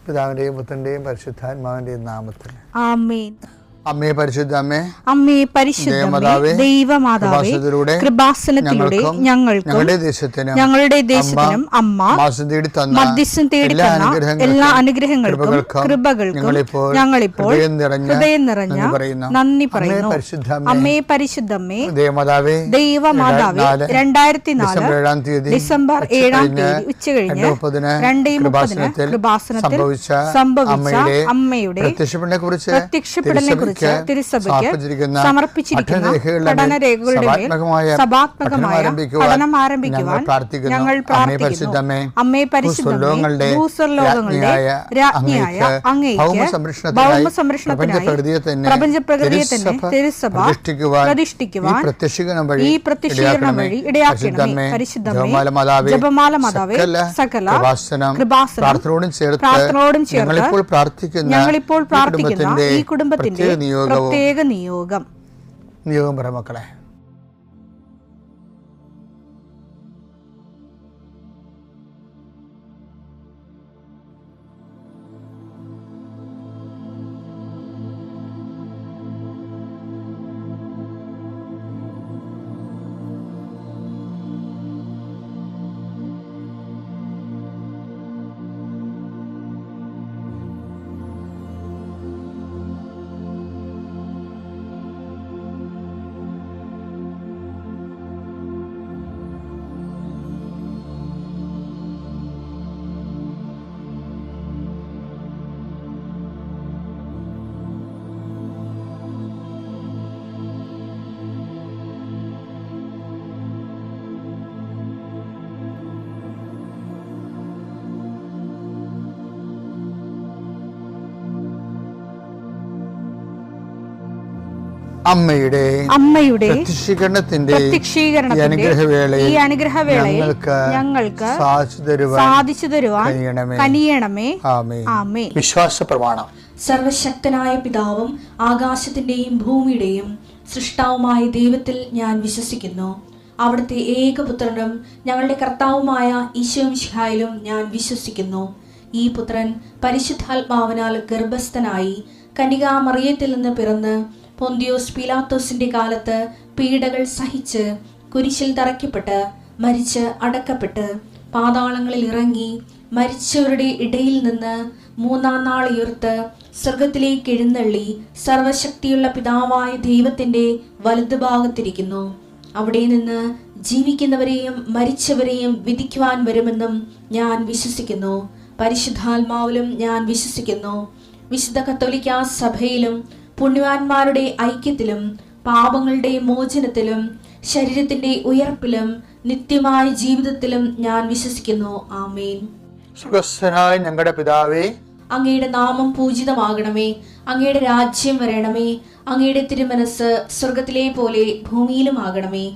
പിതാവിന്റെയും പുത്രന്റെയും പരിശുദ്ധാത്മാവിന്റെയും നാമത്തിൽ ആമേൻ. അമ്മേ പരിശുദ്ധ അമ്മേ, അമ്മേ പരിശുദ്ധമേ, ദൈവമാതാവേ, കൃപാസനത്തിലൂടെ ഞങ്ങളുടെ ദേശത്തിനും അമ്മ മധ്യസ്ഥം തേടി തന്ന എല്ലാ അനുഗ്രഹങ്ങൾക്കും കൃപകൾക്കും ഞങ്ങളിപ്പോൾ ഹൃദയം നിറഞ്ഞ നന്ദി പറയുന്നു. അമ്മേ പരിശുദ്ധമ്മേ, ദൈവമാതാവേ, 2004 ഡിസംബർ 7 ഉച്ചകഴിഞ്ഞ് 2:30 കൃപാസനത്തിൽ സംഭവിച്ച അമ്മയുടെ പ്രത്യക്ഷപ്പെടലിനെ കുറിച്ച് തിരുസഭയ്ക്ക് സമർപ്പിച്ചിരിക്കുന്ന പഠനരേഖകളുടെ മേൽ സഭാത്മകമായ പഠനം ആരംഭിക്കുവാൻ ഞങ്ങൾ പ്രാർത്ഥിക്കുന്നു. അമ്മേ പരിശുദ്ധമേ, ഭൂസ്വർലോകങ്ങളുടെ രാജ്ഞിയായ അങ്ങേയ്ക്ക് ഭൗമസംരക്ഷണത്തിനായി പ്രപഞ്ചപ്രകൃതിയെ തന്നെ തിരുസഭ പ്രതിഷ്ഠിക്കുവാൻ ഈ പ്രത്യക്ഷീകരണം വഴി ഇടയാക്കണമേ. പരിശുദ്ധമേ, ജപമാല മാതാവേ, സകല കൃപാസനം പ്രാർത്ഥനയോടും ചേർത്ത് ഞങ്ങളിപ്പോൾ പ്രാർത്ഥിക്കുന്ന ഈ കുടുംബത്തിന്റെ പ്രത്യേക നിയോഗം പറ മക്കളെ. അമ്മയുടെ പ്രത്യക്ഷീകരണത്തിന്റെ ഈ അനുഗ്രഹവേളയിൽ ഞങ്ങൾക്ക് സാധിച്ചു തരുവാൻ കനിയണമേ. ആമേൻ. വിശ്വാസ പ്രമാണം. സർവശക്തനായ പിതാവും ആകാശത്തിന്റെയും ഭൂമിയുടെയും സൃഷ്ടാവുമായ ദൈവത്തിൽ ഞാൻ വിശ്വസിക്കുന്നു. അവിടുത്തെ ഏകപുത്രനും ഞങ്ങളുടെ കർത്താവുമായ ഈശോമിശിഹായിലും ഞാൻ വിശ്വസിക്കുന്നു. ഈ പുത്രൻ പരിശുദ്ധാത്മാവിനാൽ ഗർഭസ്ഥനായി കന്യകാമറിയത്തിൽ നിന്ന് പിറന്ന് പൊന്തിയോസ് പീലാത്തോസിന്റെ കാലത്ത് പീഡകൾ സഹിച്ച് കുരിശിൽ തറയ്ക്കപ്പെട്ട് മരിച്ച് അടക്കപ്പെട്ട് പാതാളങ്ങളിൽ ഇറങ്ങി മരിച്ചവരുടെ ഇടയിൽ നിന്ന് 3-ാം നാൾ ഉയർത്ത് സ്വർഗത്തിലേക്ക് എഴുന്നള്ളി സർവശക്തിയുള്ള പിതാവായ ദൈവത്തിന്റെ വലതുഭാഗത്തിരിക്കുന്നു. അവിടെ നിന്ന് ജീവിക്കുന്നവരെയും മരിച്ചവരെയും വിധിക്കുവാൻ വരുമെന്നും ഞാൻ വിശ്വസിക്കുന്നു. പരിശുദ്ധാത്മാവിലും ഞാൻ വിശ്വസിക്കുന്നു. വിശുദ്ധ കത്തോലിക്കാ സഭയിലും പുണ്യവാന്മാരുടെ ഐക്യത്തിലും പാപങ്ങളുടെ മോചനത്തിലും ശരീരത്തിന്റെ ഉയർപ്പിലും നിത്യമായ ജീവിതത്തിലും ഞാൻ വിശ്വസിക്കുന്നു. ആമേൻ. സുഖസ്ഥനായ ഞങ്ങളുടെ പിതാവേ, അങ്ങയുടെ നാമം പൂജിതമാകണമേ. അങ്ങയുടെ രാജ്യം വരണമേ. അങ്ങയുടെ തിരുമനസ് സ്വർഗത്തിലെ പോലെ ഭൂമിയിലും ആകണമേ.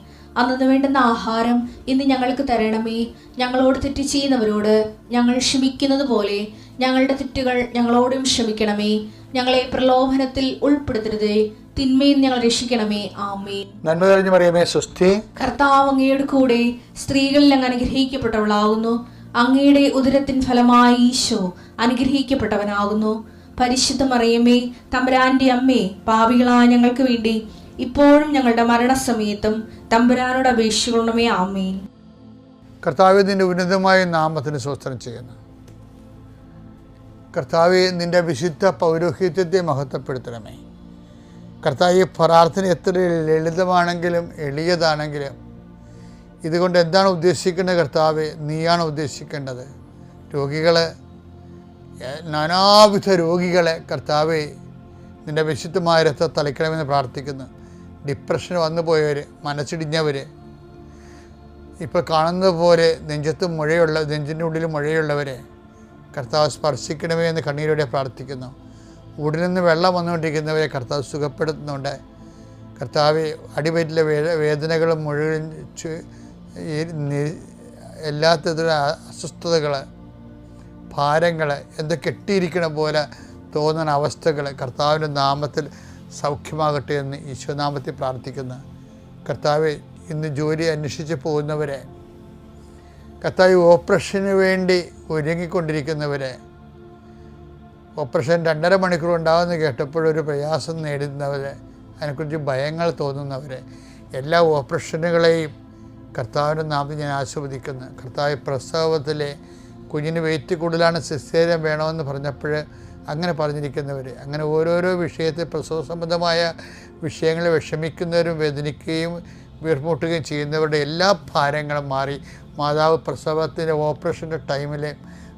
അന്നു വേണ്ടുന്ന ആഹാരം ഇന്ന് ഞങ്ങൾക്ക് തരണമേ. ഞങ്ങളോട് തെറ്റ് ചെയ്യുന്നവരോട് ഞങ്ങൾ ക്ഷമിക്കുന്നത് പോലെ ഞങ്ങളുടെ തെറ്റുകൾ ഞങ്ങളോടും ക്ഷമിക്കണമേ. ഞങ്ങളെ പ്രലോഭനത്തിൽ ഉൾപ്പെടുത്തരുതേ, തിന്മയിൽ ഞങ്ങൾ രക്ഷിക്കണമേ. ആമേൻ. നന്മ നിറഞ്ഞ മറിയമേ, സ്വസ്തി. കർത്താവ് അങ്ങയുടെ കൂടെ സ്ത്രീകളിൽ അങ്ങ് അനുഗ്രഹിക്കപ്പെട്ടവളാകുന്നു. അങ്ങയുടെ ഉദരത്തിൻ ഫലമായി ഈശോ അനുഗ്രഹിക്കപ്പെട്ടവനാകുന്നു. പരിശുദ്ധ മറിയമേ, തമ്പുരാന്റെ അമ്മേ, പാപികളായ ഞങ്ങൾക്ക് വേണ്ടി ഇപ്പോഴും ഞങ്ങളുടെ മരണസമയത്തും തമ്പുരാനോട് അപേക്ഷിക്കണമേ. ആമേൻ. കർത്താവേ, നിന്റെ ഉന്നതമായ നാമത്തിന് സ്തോത്രം ചെയ്യുന്നു. കർത്താവേ, നിന്റെ വിശുദ്ധ പൗരോഹിത്യത്തെ മഹത്വപ്പെടുത്തണമേ. കർത്താവേ, പ്രാർത്ഥന എത്ര ലളിതമാണെങ്കിലും എളിയതാണെങ്കിലും ഇതുകൊണ്ട് എന്താണ് ഉദ്ദേശിക്കേണ്ടത്? കർത്താവേ, നീയാണ് ഉദ്ദേശിക്കേണ്ടത്. രോഗികളെ, നാനാവിധ രോഗികളെ കർത്താവേ നിന്റെ വിശുദ്ധമായ രക്തം തളിക്കണമെന്ന് പ്രാർത്ഥിക്കുന്നു. ഡിപ്രഷൻ വന്നു പോയവർ, മനസ്സിടിഞ്ഞവർ, ഇപ്പോൾ കാണുന്നത് പോലെ നെഞ്ചിൻ്റെ ഉള്ളിൽ മുഴയുള്ളവരെ കർത്താവ് സ്പർശിക്കണമേ എന്ന് കണ്ണീരോടെ പ്രാർത്ഥിക്കുന്നു. ഉടലിൽ നിന്ന് വെള്ളം വന്നുകൊണ്ടിരിക്കുന്നവരെ കർത്താവ് സുഖപ്പെടുത്തുന്നുണ്ട്. കർത്താവ് അടിവയറ്റിലെ വേദനകളും മുഴുവൻ എല്ലാത്തരം അസ്വസ്ഥതകൾ, ഭാരങ്ങൾ, എന്തോ കെട്ടിയിരിക്കണ പോലെ തോന്നുന്ന അവസ്ഥകൾ കർത്താവിൻ്റെ നാമത്തിൽ സൗഖ്യമാകട്ടെ എന്ന് ഈശോനാമത്തിൽ പ്രാർത്ഥിക്കുന്നു. കർത്താവ്, ഇന്ന് ജോലി അന്വേഷിച്ച് പോകുന്നവരെ, കർത്താവ് ഓപ്പറേഷന് വേണ്ടി ഒരുങ്ങിക്കൊണ്ടിരിക്കുന്നവരെ, ഓപ്പറേഷൻ 2.5 മണിക്കൂർ ഉണ്ടാകുമെന്ന് കേട്ടപ്പോഴൊരു പ്രയാസം നേടുന്നവരെ, അതിനെക്കുറിച്ച് ഭയങ്ങൾ തോന്നുന്നവരെ, എല്ലാ ഓപ്പറേഷനുകളെയും കർത്താവിൻ്റെ നാമത്തിൽ ഞാൻ ആശീർവദിക്കുന്നു. കർത്താവ് പ്രസവത്തിലെ കുഞ്ഞിന് വെയിറ്റ് കൂടുതലാണ്, സിസേറിയൻ വേണമെന്ന് പറഞ്ഞപ്പോൾ അങ്ങനെ പറഞ്ഞിരിക്കുന്നവർ, അങ്ങനെ ഓരോരോ വിഷയത്തിൽ പ്രസവ സംബന്ധമായ വിഷയങ്ങളിൽ വിഷമിക്കുന്നവരും വേദനിക്കുകയും വീർമുട്ടുകയും ചെയ്യുന്നവരുടെ എല്ലാ ഭാരങ്ങളും മാറി മാതാവ് പ്രസവത്തിൻ്റെ ഓപ്പറേഷൻ്റെ ടൈമിൽ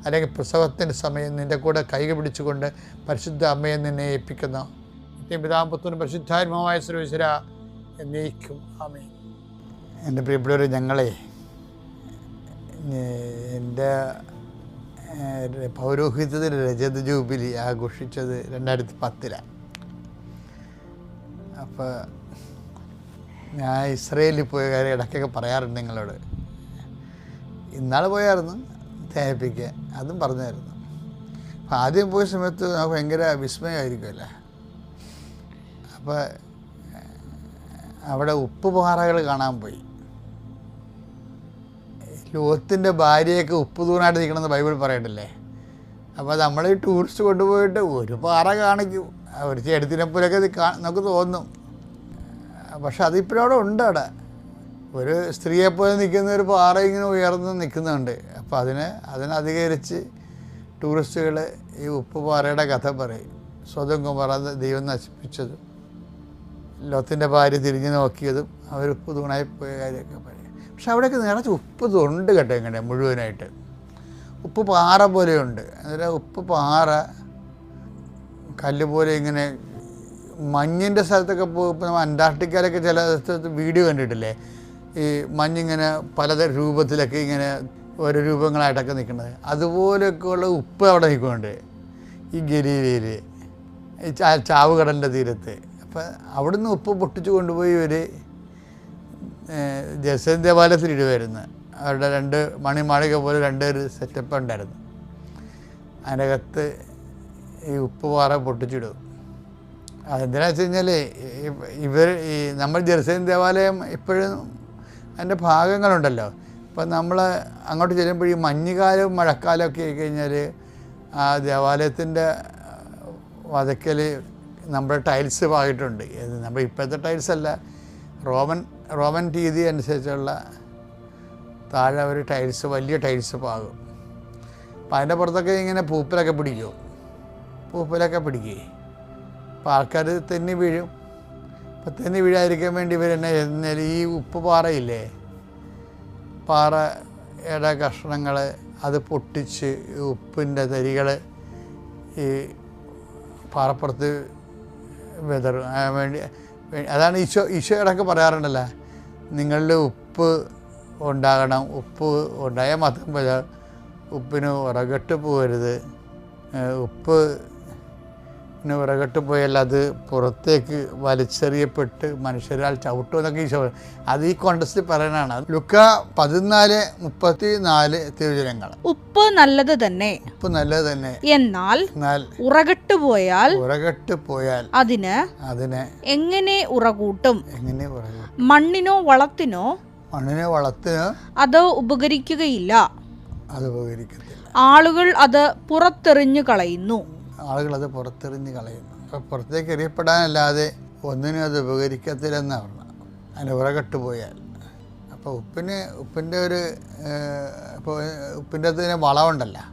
അല്ലെങ്കിൽ പ്രസവത്തിൻ്റെ സമയം നിൻ്റെ കൂടെ കൈകൾ പിടിച്ചുകൊണ്ട് പരിശുദ്ധ അമ്മയെ നിന്നെ ഏൽപ്പിക്കുന്നു. പിതാമ്പുത്രനും പരിശുദ്ധാത്മാവായ സർവ്വേശ്വര എന്നേക്കും ആമേൻ. എൻ്റെ പ്രിയപ്പെട്ടവർ, ഞങ്ങളെ എൻ്റെ പൗരോഹിത്യത്തിൻ്റെ രജത ജൂബിലി ആഘോഷിച്ചത് 2010. അപ്പോൾ ഞാൻ ഇസ്രയേലിൽ പോയ കാര്യം ഇടയ്ക്കൊക്കെ പറയാറുണ്ട് നിങ്ങളോട്. ഇന്നാൾ പോയായിരുന്നു തേപ്പിക്കാൻ, അതും പറഞ്ഞായിരുന്നു. അപ്പോൾ ആദ്യം പോയ സമയത്ത് നമുക്ക് ഭയങ്കര വിസ്മയമായിരിക്കുമല്ലേ. അപ്പോൾ അവിടെ ഉപ്പുപാറകൾ കാണാൻ പോയി. ലോത്തിൻ്റെ ഭാര്യയൊക്കെ ഉപ്പ് തൂണായിട്ട് നിൽക്കണമെന്ന് ബൈബിൾ പറയണ്ടല്ലേ. അപ്പോൾ നമ്മൾ ഈ ടൂറിസ്റ്റ് കൊണ്ടുപോയിട്ട് ഒരു പാറ കാണിക്കും, ഒരു ചെടുത്തിനെപ്പോലൊക്കെ നമുക്ക് തോന്നും. പക്ഷെ അതിപ്പോഴും അവിടെ ഉണ്ട്. അവിടെ ഒരു സ്ത്രീയെപ്പോലെ നിൽക്കുന്ന ഒരു പാറ ഇങ്ങനെ ഉയർന്ന് നിൽക്കുന്നുണ്ട്. അപ്പോൾ അതിനധികരിച്ച് ടൂറിസ്റ്റുകൾ ഈ ഉപ്പുപാറയുടെ കഥ പറയും. സ്വതം കുമാർ ദൈവം നശിപ്പിച്ചതും ലോത്തിൻ്റെ ഭാര്യ തിരിഞ്ഞു നോക്കിയതും അവർ ഉപ്പ് തൂണായി പോയ കാര്യമൊക്കെ പറയും. പക്ഷെ അവിടെയൊക്കെ നിറച്ച് ഉപ്പ് തൊണ്ട് കേട്ടോ, ഇങ്ങനെ മുഴുവനായിട്ട് ഉപ്പ് പാറ പോലെയുണ്ട്. അന്നേരം ഉപ്പ് പാറ കല്ല് പോലെ ഇങ്ങനെ മഞ്ഞിൻ്റെ സ്ഥലത്തൊക്കെ പോകുമ്പോൾ നമ്മൾ അന്റാർട്ടിക്കയിലൊക്കെ ചില സ്ഥലത്ത് വീഡിയോ കണ്ടിട്ടില്ലേ, ഈ മഞ്ഞിങ്ങനെ പലതരം രൂപത്തിലൊക്കെ ഇങ്ങനെ ഓരോ രൂപങ്ങളായിട്ടൊക്കെ നിൽക്കുന്നത്, അതുപോലെയൊക്കെയുള്ള ഉപ്പ് അവിടെ നിൽക്കുന്നുണ്ട് ഈ ഗലീലയിൽ, ഈ ചാവുകടലിൻ്റെ തീരത്ത്. അപ്പം അവിടുന്ന് ഉപ്പ് പൊട്ടിച്ച് കൊണ്ടുപോയി ഒരു ജെറുസലേം ദേവാലയത്തിൽ ഇടുമായിരുന്നു. അവരുടെ 2 മണിമാളിക പോലെ 2 സെറ്റപ്പ് ഉണ്ടായിരുന്നു. അതിനകത്ത് ഈ ഉപ്പുപാറ പൊട്ടിച്ചിടും. അതെന്തിനാ വെച്ച് കഴിഞ്ഞാൽ ഈ നമ്മൾ ജെറുസലേം ദേവാലയം ഇപ്പോഴും അതിൻ്റെ ഭാഗങ്ങളുണ്ടല്ലോ. അപ്പം നമ്മൾ അങ്ങോട്ട് ചെല്ലുമ്പോൾ ഈ മഞ്ഞുകാലവും മഴക്കാലമൊക്കെ ആയി കഴിഞ്ഞാൽ ആ ദേവാലയത്തിൻ്റെ വതക്കൽ നമ്മുടെ ടൈൽസ് പാകിയിട്ടുണ്ട്. നമ്മൾ ഇപ്പോഴത്തെ ടൈൽസല്ല, റോമൻ രീതി അനുസരിച്ചുള്ള താഴെ ഒരു ടൈൽസ്, വലിയ ടൈൽസ് പാകും. അപ്പം അതിൻ്റെ പുറത്തൊക്കെ ഇങ്ങനെ പൂപ്പലൊക്കെ പിടിക്കും. അപ്പോൾ ആൾക്കാർ തെന്നി വീഴും. അപ്പോൾ തെന്നി വീഴാതിരിക്കാൻ വേണ്ടി ഇവർ എന്നെ എന്നാൽ ഈ ഉപ്പ് പാറയില്ലേ, പാറയുടെ കഷ്ണങ്ങൾ അത് പൊട്ടിച്ച് ഉപ്പിൻ്റെ തരികൾ ഈ പാറപ്പുറത്ത് വിതറും വേണ്ടി. അതാണ് ഈശോയോടൊക്കെ പറയാറുണ്ടല്ലോ, നിങ്ങളിൽ ഉപ്പ് ഉണ്ടാകണം, ഉപ്പ് ഉണ്ടായാൽ മാത്രം പോരാ, ഉപ്പിന് ഉറകെട്ട് പോകരുത്, ഉപ്പിന് ഉറകെട്ട് പോയാൽ അത് പുറത്തേക്ക് വലിച്ചെറിയപ്പെട്ട് മനുഷ്യരാൽ ചവിട്ടുമെന്നൊക്കെ ഈശോ, അത് ഈ കോണ്ടസ്റ്റിൽ പറയാനാണ്. ലുക്ക 14:34 തിരുവചനങ്ങൾ. ഉപ്പ് നല്ലത് തന്നെ, എന്നാൽ ഉറകെട്ട് പോയാൽ അതിന് എങ്ങനെ ഉറകൂട്ടും? മണ്ണിനോ വളത്തിനോ അത് ഉപകരിക്കുകയില്ല. ആളുകൾ അത് പുറത്തെറിഞ്ഞു കളയുന്നു. അപ്പോൾ പുറത്തേക്ക് എറിയപ്പെടാനല്ലാതെ ഒന്നിനും അത് ഉപകരിക്കത്തില്ലെന്നാണ് പറഞ്ഞത്. അതിന് ഉറകെട്ട് പോയാൽ. അപ്പോൾ ഉപ്പിൻ്റെ ഇപ്പോൾ ഉപ്പിൻ്റെ അകത്ത് വളമുണ്ടല്ലോ.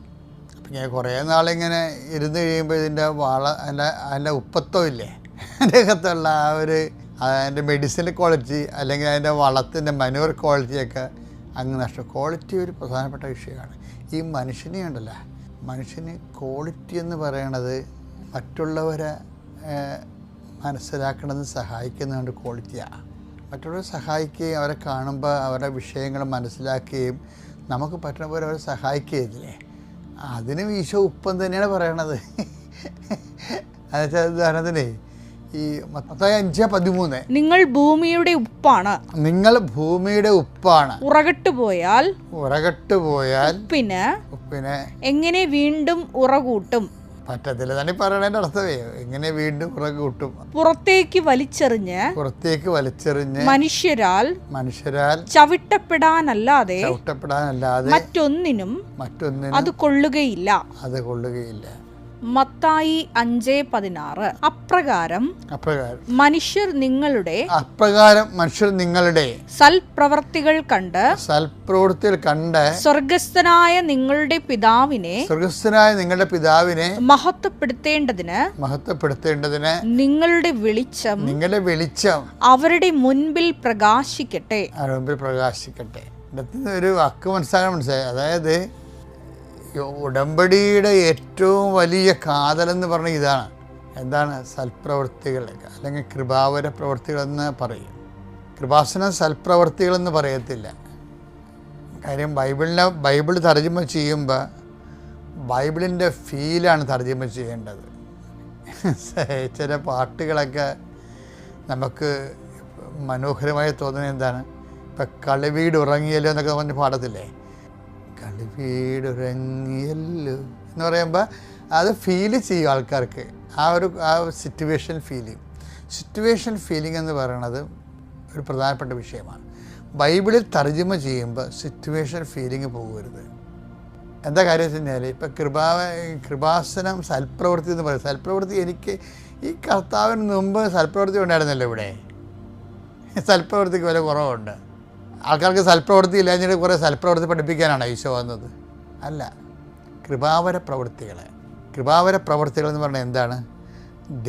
അപ്പം ഇങ്ങനെ കുറേ നാളിങ്ങനെ ഇരുന്ന് കഴിയുമ്പോൾ ഇതിൻ്റെ അതിൻ്റെ ഉപ്പത്തോ ഇല്ലേ, അതിൻ്റെ അകത്തുള്ള അതിൻ്റെ മെഡിസിൻ ക്വാളിറ്റി അല്ലെങ്കിൽ അതിൻ്റെ വളത്തിൻ്റെ മനൂർ ക്വാളിറ്റിയൊക്കെ അങ്ങ് നഷ്ടം. ക്വാളിറ്റി ഒരു പ്രധാനപ്പെട്ട വിഷയമാണ്. ഈ മനുഷ്യന് ക്വാളിറ്റി എന്ന് പറയണത് മറ്റുള്ളവരെ മനസ്സിലാക്കണമെന്ന് സഹായിക്കുന്നതുകൊണ്ട് ക്വാളിറ്റിയാണ്. മറ്റുള്ളവരെ സഹായിക്കുകയും അവരെ കാണുമ്പോൾ അവരുടെ വിഷയങ്ങൾ മനസ്സിലാക്കുകയും നമുക്ക് പറ്റുന്ന പോലെ അവരെ സഹായിക്കുകയില്ലേ, അതിനും ഈശോ ഉപ്പം തന്നെയാണ് പറയണത്. എന്നുവെച്ചാൽ ഉദാഹരണത്തിന് ഈ മത്തായി 5:13, നിങ്ങൾ ഭൂമിയുടെ ഉപ്പാണ്. ഉറകെട്ട് പോയാൽ ഉപ്പിന് എങ്ങനെ വീണ്ടും ഉറകൂട്ടും? പറ്റത്തില്ല തന്നെ പറയണതിൻ്റെ അർത്ഥമേ. എങ്ങനെ വീണ്ടും ഉറകൂട്ടും? പുറത്തേക്ക് വലിച്ചെറിഞ്ഞ് മനുഷ്യരാൽ ചവിട്ടപ്പെടാനല്ലാതെ മറ്റൊന്നിനും അത് കൊള്ളുകയില്ല. മത്തായി 5:16 അപ്രകാരം മനുഷ്യർ നിങ്ങളുടെ സൽപ്രവർത്തികൾ കണ്ട് സ്വർഗസ്ഥനായ നിങ്ങളുടെ പിതാവിനെ മഹത്വപ്പെടുത്തേണ്ടതിന് നിങ്ങളുടെ വെളിച്ചം അവരുടെ മുൻപിൽ പ്രകാശിക്കട്ടെ. ഒരു വാക്ക് മനസ്സിലായി. അതായത് ഉടമ്പടിയുടെ ഏറ്റവും വലിയ കാതലെന്ന് പറഞ്ഞ ഇതാണ്. എന്താണ്? സൽപ്രവൃത്തികൾ അല്ലെങ്കിൽ കൃപാവര പ്രവൃത്തികളെന്ന് പറയും. കൃപാസന സൽപ്രവൃത്തികളെന്ന് പറയത്തില്ല. കാര്യം ബൈബിൾ തർജ്ജമ ചെയ്യുമ്പോൾ ബൈബിളിൻ്റെ ഫീലാണ് തർജ്ജമ ചെയ്യേണ്ടത്. ചില പാട്ടുകളൊക്കെ നമുക്ക് മനോഹരമായി തോന്നുന്നത് എന്താണ്? ഇപ്പം കളിവീട് ഉറങ്ങിയല്ലോ എന്നൊക്കെ പറഞ്ഞ് പാടത്തില്ലേ? കളിവീടുറങ്ങിയല്ലോ എന്ന് പറയുമ്പോൾ അത് ഫീൽ ചെയ്യും ആൾക്കാർക്ക്. ആ സിറ്റുവേഷൻ ഫീലിംഗ് എന്ന് പറയുന്നത് ഒരു പ്രധാനപ്പെട്ട വിഷയമാണ്. ബൈബിളിൽ തർജ്ജമ ചെയ്യുമ്പോൾ സിറ്റുവേഷൻ ഫീലിംഗ് പോകരുത്. എന്താ കാര്യം വെച്ച് കഴിഞ്ഞാൽ ഇപ്പം കൃപാസനം സൽപ്രവൃത്തി എന്ന് പറയും. സൽപ്രവൃത്തി എനിക്ക് ഈ കർത്താവിന് മുമ്പ് സൽപ്രവൃത്തി ഉണ്ടായിരുന്നല്ലോ. ഇവിടെ സൽപ്രവൃത്തിക്ക് വില കുറവുണ്ട്. ആൾക്കാർക്ക് സൽപ്രവൃത്തി ഇല്ലാഞ്ഞിട്ട് കുറേ സൽപ്രവൃത്തി പഠിപ്പിക്കാനാണ് ഈശോ വന്നത്? അല്ല. കൃപാവര പ്രവൃത്തികൾ എന്ന് പറഞ്ഞാൽ എന്താണ്?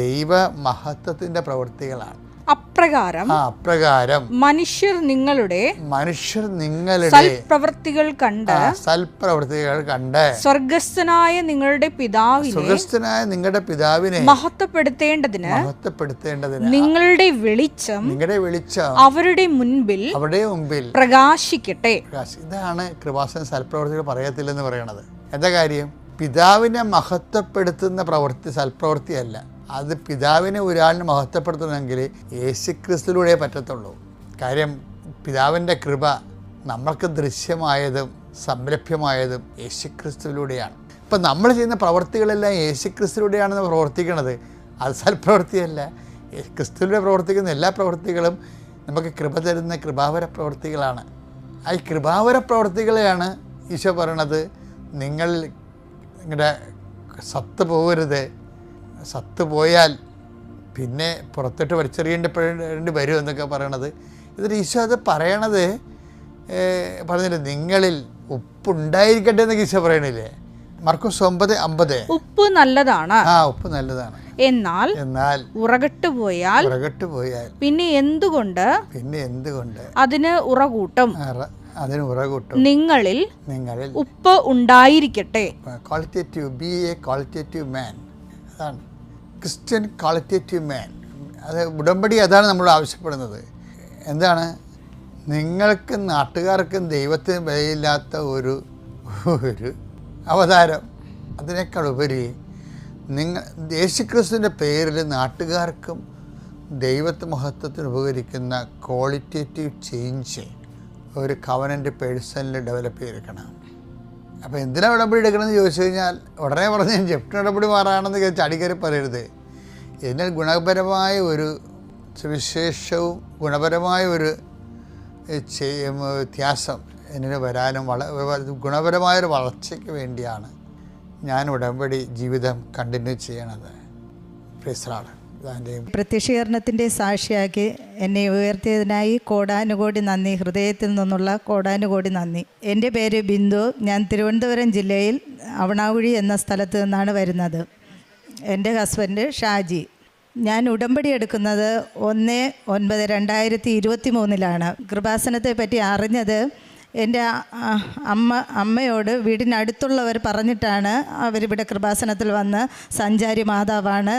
ദൈവ മഹത്വത്തിൻ്റെ പ്രവൃത്തികളാണ്. അപ്രകാരം മനുഷ്യർ നിങ്ങളുടെ സൽപ്രവൃത്തികൾ കണ്ട് സ്വർഗസ്ഥനായ നിങ്ങളുടെ പിതാവിനെ മഹത്വപ്പെടുത്തേണ്ടതിന് നിങ്ങളുടെ വെളിച്ചം അവരുടെ മുൻപിൽ പ്രകാശിക്കട്ടെ. ഇതാണ് കൃപാസന സൽപ്രവൃത്തികൾ പറയത്തില്ലെന്ന് പറയണത്. എന്താ കാര്യം? പിതാവിനെ മഹത്വപ്പെടുത്തുന്ന സൽപ്രവൃത്തിയല്ല. അത് പിതാവിനെ ഒരാളിനെ മഹത്വപ്പെടുത്തണമെങ്കിൽ യേശുക്രിസ്തുവിലൂടെ പറ്റത്തുള്ളൂ. കാര്യം പിതാവിൻ്റെ കൃപ നമ്മൾക്ക് ദൃശ്യമായതും സംരഭ്യമായതും യേശുക്രിസ്തുവിലൂടെയാണ്. ഇപ്പം നമ്മൾ ചെയ്യുന്ന പ്രവൃത്തികളെല്ലാം യേശുക്രിസ്തുവിലൂടെയാണെന്ന് പ്രവർത്തിക്കുന്നത്. അത് സൽപ്രവൃത്തിയല്ല. ക്രിസ്തുവിലൂടെ പ്രവർത്തിക്കുന്ന എല്ലാ പ്രവൃത്തികളും നമുക്ക് കൃപ തരുന്ന കൃപാവര പ്രവൃത്തികളാണ്. ആ കൃപാവര പ്രവൃത്തികളെയാണ് ഈശോ പറയണത്, നിങ്ങളുടെ സത്ത് പോകരുത്. സത്ത് പോയാൽ പിന്നെ പുറത്തോട്ട് വലിച്ചെറിയേണ്ടി വരും എന്നൊക്കെ പറയണത്. ഇതിൽ ഈശോ അത് പറയണത് പറഞ്ഞില്ലേ, നിങ്ങളിൽ ഉപ്പുണ്ടായിരിക്കട്ടെ എന്നൊക്കെ ഈശോ പറയണില്ലേ? മർക്കോസ് 9:50 ഉപ്പ് നല്ലതാണ്. ഉപ്പ് നല്ലതാണ്. എന്നാൽ ഉറകട്ട് പോയാൽ പിന്നെ എന്തുകൊണ്ട് അതിന് ഉറകൂട്ടും. നിങ്ങളിൽ ഉപ്പ് ഉണ്ടായിരിക്കട്ടെ. ക്രിസ്ത്യൻ ക്വാളിറ്റേറ്റീവ് മാൻ. അത് ഉടമ്പടി അതാണ് നമ്മൾ ആവശ്യപ്പെടുന്നത്. എന്താണ്? നിങ്ങൾക്ക് നാട്ടുകാർക്കും ദൈവത്തിന് വിലയില്ലാത്ത ഒരു അവതാരം. അതിനേക്കാൾ ഉപരി യേശുക്രിസ്തുവിൻ്റെ പേരിൽ നാട്ടുകാർക്കും ദൈവത്തെ മഹത്വത്തിന് ഉപകരിക്കുന്ന ക്വാളിറ്റേറ്റീവ് ചേഞ്ച് ഒരു കവനൻ്റ് പേഴ്സണിൽ ഡെവലപ്പ് ചെയ്തെടുക്കണം. അപ്പോൾ എന്തിനാണ് ഉടമ്പടി എടുക്കണമെന്ന് ചോദിച്ചു കഴിഞ്ഞാൽ ഉടനെ പറഞ്ഞ് ജപ്തി ഉടമ്പടി മാറാണെന്ന് ചടിക്കറി പറയരുത്. ഇതിന് ഗുണപരമായ ഒരു സുവിശേഷവും ഗുണപരമായ ഒരു വ്യത്യാസം എന്നിന് വരാനും ഗുണപരമായൊരു വളർച്ചയ്ക്ക് വേണ്ടിയാണ് ഞാൻ ഉടമ്പടി ജീവിതം കണ്ടിന്യൂ ചെയ്യണത്. പ്രൈസ്. പ്രത്യക്ഷീകരണത്തിൻ്റെ സാക്ഷിയാക്കി എന്നെ ഉയർത്തിയതിനായി കോടാനുകോടി നന്ദി. ഹൃദയത്തിൽ നിന്നുള്ള കോടാനുകോടി നന്ദി. എൻ്റെ പേര് ബിന്ദു. ഞാൻ തിരുവനന്തപുരം ജില്ലയിൽ അവണാകുഴി എന്ന സ്ഥലത്ത് നിന്നാണ് വരുന്നത്. എൻ്റെ ഹസ്ബൻഡ് ഷാജി. ഞാൻ ഉടമ്പടി എടുക്കുന്നത് 1/9/2023 കൃപാസനത്തെ പറ്റി അറിഞ്ഞത് എൻ്റെ അമ്മയോട് വീടിനടുത്തുള്ളവർ പറഞ്ഞിട്ടാണ് അവരിവിടെ കൃപാസനത്തിൽ വന്ന് സഞ്ചാരി മാതാവാണ്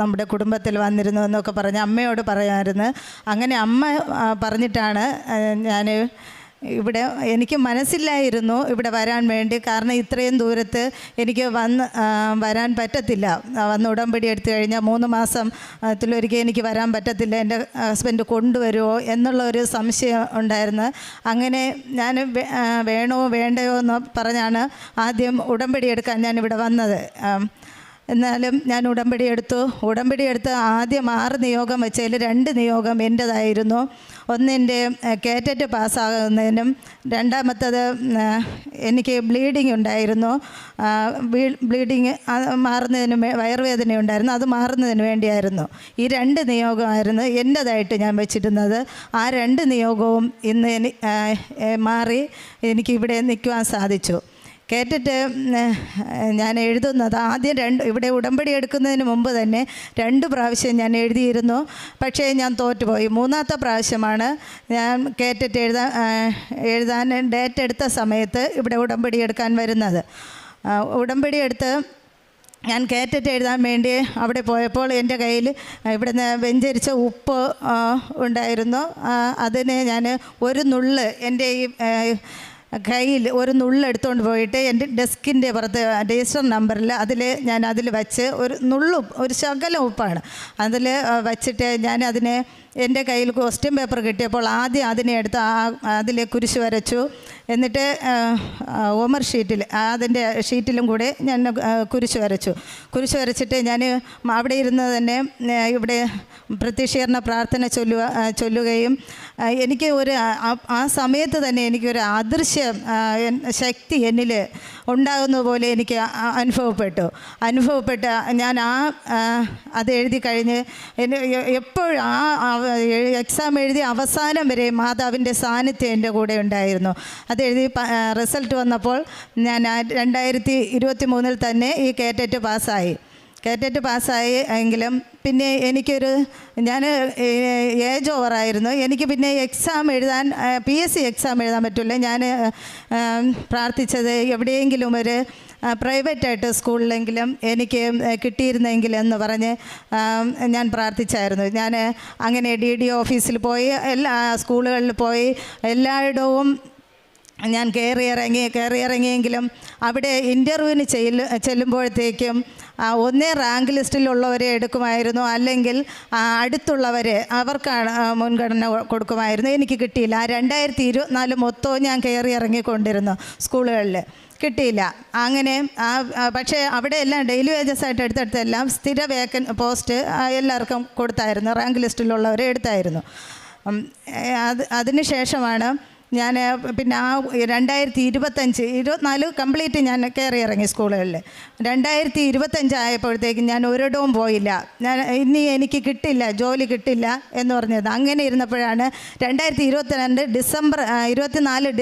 നമ്മുടെ കുടുംബത്തിൽ വന്നിരുന്നു എന്നൊക്കെ പറഞ്ഞ് അമ്മയോട് പറയാമായിരുന്നു. അങ്ങനെ അമ്മ പറഞ്ഞിട്ടാണ് ഞാൻ ഇവിടെ, എനിക്ക് മനസ്സില്ലായിരുന്നു ഇവിടെ വരാൻ വേണ്ടി. കാരണം ഇത്രയും ദൂരത്ത് എനിക്ക് വരാൻ പറ്റത്തില്ല. വന്ന് ഉടമ്പടി എടുത്തു കഴിഞ്ഞാൽ 3 മാസത്തിലൊരിക്കൽ എനിക്ക് വരാൻ പറ്റത്തില്ല. എൻ്റെ ഹസ്ബൻഡ് കൊണ്ടുവരുമോ എന്നുള്ളൊരു സംശയം ഉണ്ടായിരുന്നു. അങ്ങനെ ഞാൻ വേണോ വേണ്ടയോ എന്ന് പറഞ്ഞാണ് ആദ്യം ഉടമ്പടി എടുക്കാൻ ഞാനിവിടെ വന്നത്. എന്നാലും ഞാൻ ഉടമ്പടി എടുത്ത് ആദ്യം 6 നിയോഗം വെച്ചതിൽ 2 നിയോഗം എൻ്റേതായിരുന്നു. ഒന്ന് എൻ്റെ കേറ്ററ്റ് പാസ്സാകുന്നതിനും, രണ്ടാമത്തത് എനിക്ക് ബ്ലീഡിങ് ഉണ്ടായിരുന്നു. ബ്ലീഡിങ് മാറുന്നതിനും, വയറുവേദന ഉണ്ടായിരുന്നു, അത് മാറുന്നതിന് വേണ്ടിയായിരുന്നു. ഈ 2 നിയോഗമായിരുന്നു എൻ്റേതായിട്ട് ഞാൻ വെച്ചിരുന്നത്. ആ 2 നിയോഗവും ഇന്ന് മാറി എനിക്ക് ഇവിടെ നിൽക്കുവാൻ സാധിച്ചു. കേട്ടിട്ട് ഞാൻ എഴുതുന്നത് ആദ്യം ഇവിടെ ഉടമ്പടി എടുക്കുന്നതിന് മുമ്പ് തന്നെ 2 പ്രാവശ്യം ഞാൻ എഴുതിയിരുന്നു. പക്ഷേ ഞാൻ തോറ്റുപോയി. 3ാമത്തെ പ്രാവശ്യമാണ് ഞാൻ കേട്ടിട്ട് എഴുതാൻ ഡേറ്റ് എടുത്ത സമയത്ത് ഇവിടെ ഉടമ്പടി എടുക്കാൻ വരുന്നത്. ഉടമ്പടി എടുത്ത് ഞാൻ കേറ്റിട്ട് എഴുതാൻ വേണ്ടി അവിടെ പോയപ്പോൾ എൻ്റെ കയ്യിൽ ഇവിടുന്ന് വെഞ്ചരിച്ച ഉപ്പ് ഉണ്ടായിരുന്നു. അതിന് ഞാൻ ഒരു നുള്ള് എൻ്റെ ഈ കയ്യിൽ ഒരു നുള്ളെടുത്തുകൊണ്ട് പോയിട്ട് എൻ്റെ ഡെസ്കിൻ്റെ പുറത്ത് രജിസ്റ്റർ നമ്പറിൽ അതിൽ വച്ച് ഒരു ശകലം ഉപ്പാണ് അതിൽ വച്ചിട്ട് ഞാൻ അതിനെ എൻ്റെ കയ്യിൽ ക്വസ്റ്റ്യൻ പേപ്പർ കിട്ടിയപ്പോൾ ആദ്യം അതിനെ എടുത്ത് അതിൽ കുരിശ് വരച്ചു. എന്നിട്ട് ഓമർ അതിൻ്റെ ഷീറ്റിലും കൂടെ ഞാൻ കുരിശ് വരച്ചിട്ട് ഞാൻ അവിടെ ഇരുന്ന് തന്നെ ഇവിടെ പ്രത്യക്ഷീകരണ പ്രാർത്ഥന ചൊല്ലുകയും എനിക്ക് ആ സമയത്ത് തന്നെ എനിക്കൊരു അദൃശ്യ ശക്തി എന്നിൽ ഉണ്ടാകുന്നത് പോലെ എനിക്ക് അനുഭവപ്പെട്ട് ഞാൻ അത് എഴുതി കഴിഞ്ഞ് എപ്പോഴും എക്സാം എഴുതി അവസാനം വരെ മാതാവിൻ്റെ സാന്നിധ്യം എൻ്റെ കൂടെ ഉണ്ടായിരുന്നു. അതെഴുതി റിസൾട്ട് വന്നപ്പോൾ ഞാൻ 2023 തന്നെ ഈ കേറ്ററ്റ് പാസ്സായി എങ്കിലും പിന്നെ ഞാൻ ഏജ് ഓവറായിരുന്നു. എനിക്ക് പിന്നെ PSC എക്സാം എഴുതാൻ പറ്റില്ല. ഞാൻ പ്രാർത്ഥിച്ചത് എവിടെയെങ്കിലും ഒരു പ്രൈവറ്റായിട്ട് സ്കൂളിലെങ്കിലും എനിക്ക് കിട്ടിയിരുന്നെങ്കിൽ എന്ന് പറഞ്ഞ് ഞാൻ പ്രാർത്ഥിച്ചായിരുന്നു. ഞാൻ അങ്ങനെ DD ഓഫീസിൽ പോയി, എല്ലാ സ്കൂളുകളിൽ പോയി, എല്ലായിടവും ഞാൻ കയറി ഇറങ്ങിയെങ്കിലും അവിടെ ഇൻ്റർവ്യൂവിന് ചെല്ലുമ്പോഴത്തേക്കും ഒന്നേ റാങ്ക് ലിസ്റ്റിലുള്ളവരെ എടുക്കുമായിരുന്നു, അല്ലെങ്കിൽ അടുത്തുള്ളവരെ അവർക്കാണ് മുൻഗണന കൊടുക്കുമായിരുന്നു. എനിക്ക് കിട്ടിയില്ല. 2024 മൊത്തവും ഞാൻ കയറി ഇറങ്ങിക്കൊണ്ടിരുന്നു സ്കൂളുകളിൽ. കിട്ടിയില്ല. അങ്ങനെ പക്ഷേ അവിടെ എല്ലാം ഡെയിലി വേജസ് ആയിട്ട് എടുത്തെല്ലാം സ്ഥിര പോസ്റ്റ് എല്ലാവർക്കും കൊടുത്തായിരുന്നു. റാങ്ക് ലിസ്റ്റിലുള്ളവരെ എടുത്തായിരുന്നു. അതിന് ശേഷമാണ് ഞാൻ പിന്നെ 2024 കംപ്ലീറ്റ് ഞാൻ കയറി ഇറങ്ങി സ്കൂളുകളിൽ. 2025 ആയപ്പോഴത്തേക്കും ഞാൻ ഒരിടവും പോയില്ല. ഇനി എനിക്ക് ജോലി കിട്ടില്ല എന്ന് പറഞ്ഞത്. അങ്ങനെ ഇരുന്നപ്പോഴാണ് 2024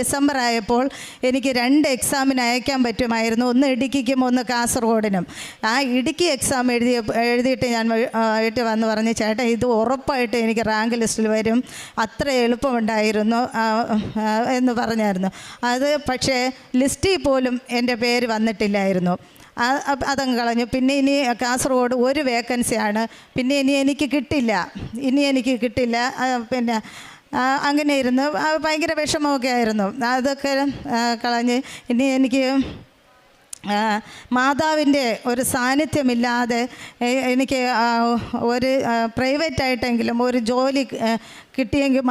ഡിസംബർ ആയപ്പോൾ എനിക്ക് 2 എക്സാമിന് അയക്കാൻ പറ്റുമായിരുന്നു. ഒന്ന് ഇടുക്കിക്കും ഒന്ന് കാസർഗോഡിനും. ആ ഇടുക്കി എക്സാം എഴുതിയിട്ട് ഞാൻ വീട്ടിൽ വന്ന് പറഞ്ഞ്, ചേട്ടാ ഇത് ഉറപ്പായിട്ട് എനിക്ക് റാങ്ക് ലിസ്റ്റിൽ വരും, അത്ര എളുപ്പമുണ്ടായിരുന്നു എന്ന് പറഞ്ഞായിരുന്നു. അത് പക്ഷേ ലിസ്റ്റിൽ പോലും എൻ്റെ പേര് വന്നിട്ടില്ലായിരുന്നു. അതങ്ങ് കളഞ്ഞു. പിന്നെ ഇനി കാസർഗോഡ് ഒരു വേക്കൻസിയാണ്. പിന്നെ ഇനി എനിക്ക് കിട്ടില്ല. പിന്നെ അങ്ങനെ ഇരുന്ന് ഭയങ്കര വിഷമമൊക്കെ ആയിരുന്നു. അതൊക്കെ കളഞ്ഞ് ഇനി എനിക്ക് മാതാവിൻ്റെ ഒരു സാന്നിധ്യമില്ലാതെ എനിക്ക് ഒരു പ്രൈവറ്റായിട്ടെങ്കിലും ഒരു ജോലി കിട്ടിയെങ്കിൽ,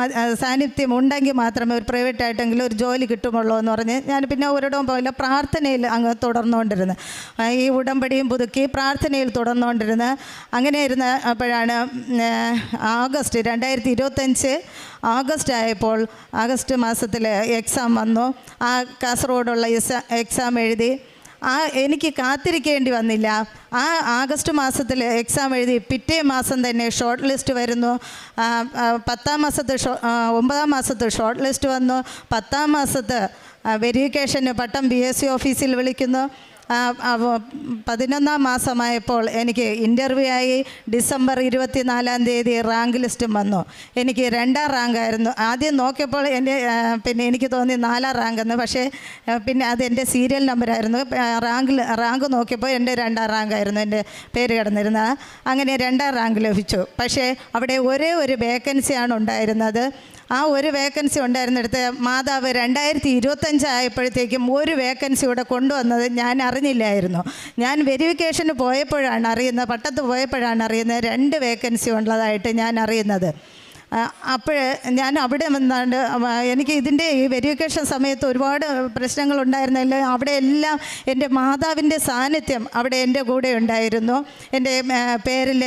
സാന്നിധ്യം ഉണ്ടെങ്കിൽ മാത്രമേ ഒരു പ്രൈവറ്റായിട്ടെങ്കിലും ഒരു ജോലി കിട്ടുമുള്ളൂ എന്ന് പറഞ്ഞ് ഞാൻ പിന്നെ ഒരിടവും പോയില്ല. പ്രാർത്ഥനയിൽ അങ്ങ് തുടർന്നുകൊണ്ടിരുന്നു. ഈ ഉടമ്പടിയും പുതുക്കി പ്രാർത്ഥനയിൽ തുടർന്നുകൊണ്ടിരുന്ന് അങ്ങനെ അപ്പോഴാണ് ആഗസ്റ്റ് 2025 ആഗസ്റ്റ് ആയപ്പോൾ, ആഗസ്റ്റ് മാസത്തിൽ എക്സാം വന്നു. ആ കാസർഗോഡുള്ള എക്സാം എഴുതി. എനിക്ക് കാത്തിരിക്കേണ്ടി വന്നില്ല. ആ ആഗസ്റ്റ് മാസത്തിൽ എക്സാം എഴുതി പിറ്റേ മാസം തന്നെ ഷോർട്ട് ലിസ്റ്റ് വരുന്നു. 9ാം മാസത്തെ ഷോർട്ട് ലിസ്റ്റ് വന്നു. 10ാം മാസത്ത് വെരിഫിക്കേഷന് പട്ടം BSc ഓഫീസിൽ വിളിക്കുന്നു. 11ാം മാസമായപ്പോൾ എനിക്ക് ഇൻ്റർവ്യൂ ആയി. ഡിസംബർ 24-ാം തീയതി റാങ്ക് ലിസ്റ്റും വന്നു. എനിക്ക് 2ാം റാങ്കായിരുന്നു. ആദ്യം നോക്കിയപ്പോൾ പിന്നെ എനിക്ക് തോന്നി 4ാം റാങ്കെന്ന്. പക്ഷേ പിന്നെ അത് എൻ്റെ സീരിയൽ നമ്പറായിരുന്നു. റാങ്ക് നോക്കിയപ്പോൾ എൻ്റെ 2ാം റാങ്കായിരുന്നു എൻ്റെ പേര് കിടന്നിരുന്നത്. അങ്ങനെ 2ാം റാങ്ക് ലഭിച്ചു. പക്ഷേ അവിടെ ഒരേ ഒരു വേക്കൻസിയാണ് ഉണ്ടായിരുന്നത്. ആ ഒരു വേക്കൻസി ഉണ്ടായിരുന്നിടത്ത് മാതാവ് 2025 ആയപ്പോഴത്തേക്കും ഒരു വേക്കൻസി ഇവിടെ കൊണ്ടുവന്നത് ഞാൻ അറിഞ്ഞില്ലായിരുന്നു. ഞാൻ വെരിഫിക്കേഷന് പോയപ്പോഴാണ് അറിയുന്നത്, പട്ടത്ത് പോയപ്പോഴാണ് അറിയുന്നത് 2 വേക്കൻസി ഉള്ളതായിട്ട് ഞാൻ അറിയുന്നത്. അപ്പോൾ ഞാൻ അവിടെ വന്നാണ്ട് എനിക്ക് ഇതിൻ്റെ ഈ വെരിഫിക്കേഷൻ സമയത്ത് ഒരുപാട് പ്രശ്നങ്ങളുണ്ടായിരുന്നില്ല. അവിടെ എല്ലാം എൻ്റെ മാതാവിൻ്റെ സാന്നിധ്യം അവിടെ എൻ്റെ കൂടെ ഉണ്ടായിരുന്നു. എൻ്റെ പേരിൽ